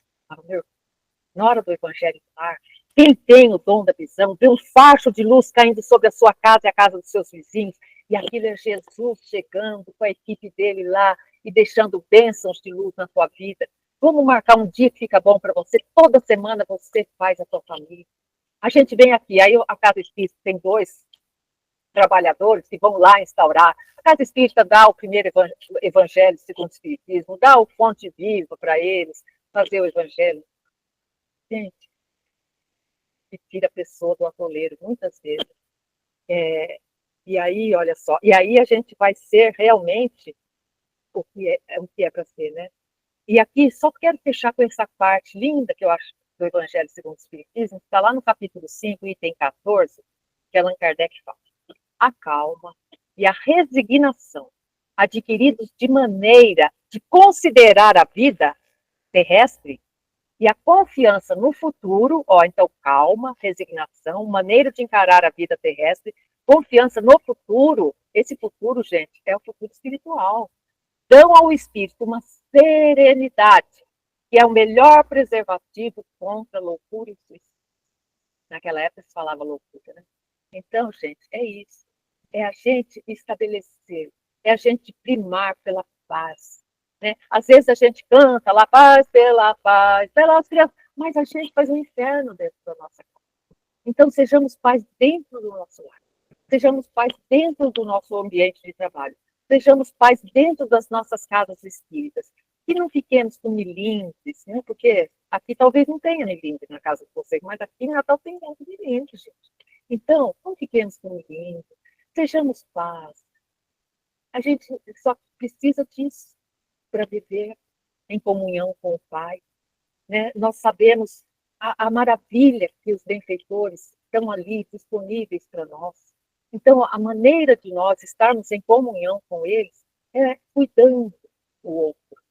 Na hora do evangelho no lar, quem tem o dom da visão, vê um facho de luz caindo sobre a sua casa e a casa dos seus vizinhos, e aquilo é Jesus chegando com a equipe dele lá e deixando bênçãos de luz na sua vida. Vamos marcar um dia que fica bom para você. Toda semana você faz a sua família. A gente vem aqui, aí a Casa Espírita tem 2 trabalhadores que vão lá instaurar. A Casa Espírita dá o primeiro evangelho segundo o Espiritismo, dá o fonte viva para eles, fazer o evangelho. Gente, que tira a pessoa do atoleiro, muitas vezes. E aí, olha só, e aí a gente vai ser realmente o que é para ser, né? E aqui só quero fechar com essa parte linda que eu acho do Evangelho segundo o Espiritismo, que está lá no capítulo 5, item 14, que Allan Kardec fala. A calma e a resignação adquiridos de maneira de considerar a vida terrestre e a confiança no futuro, então calma, resignação, maneira de encarar a vida terrestre, confiança no futuro, esse futuro, gente, é o futuro espiritual. Dão ao espírito uma serenidade, que é o melhor preservativo contra loucura e suicídio. Naquela época se falava loucura, né? Então, gente, é isso. É a gente estabelecer, é a gente primar pela paz. Né? Às vezes a gente canta lá, paz, pelas crianças, mas a gente faz um inferno dentro da nossa casa. Então, sejamos paz dentro do nosso lar. Sejamos paz dentro do nosso ambiente de trabalho. Sejamos paz dentro das nossas casas espíritas. E não fiquemos com milindres, né? Porque aqui talvez não tenha milindre na casa de vocês, mas aqui em Natal tem muito milindre, gente. Então, não fiquemos com milindre. Sejamos paz. A gente só precisa disso para viver em comunhão com o Pai. Né? Nós sabemos a maravilha que os benfeitores estão ali disponíveis para nós. Então, a maneira de nós estarmos em comunhão com eles é cuidando do outro.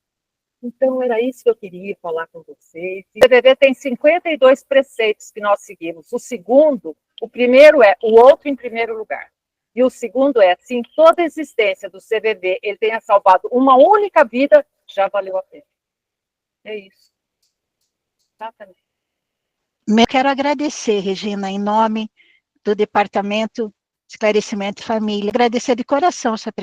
Então, era isso que eu queria falar com vocês. O CVV tem 52 preceitos que nós seguimos. O primeiro é o outro em primeiro lugar. E o segundo é, se em toda a existência do CVV ele tenha salvado uma única vida, já valeu a pena. É isso. Exatamente. Eu quero agradecer, Regina, em nome do Departamento de Esclarecimento e Família, agradecer de coração sua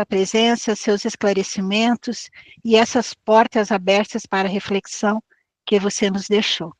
presença, seus esclarecimentos e essas portas abertas para a reflexão que você nos deixou.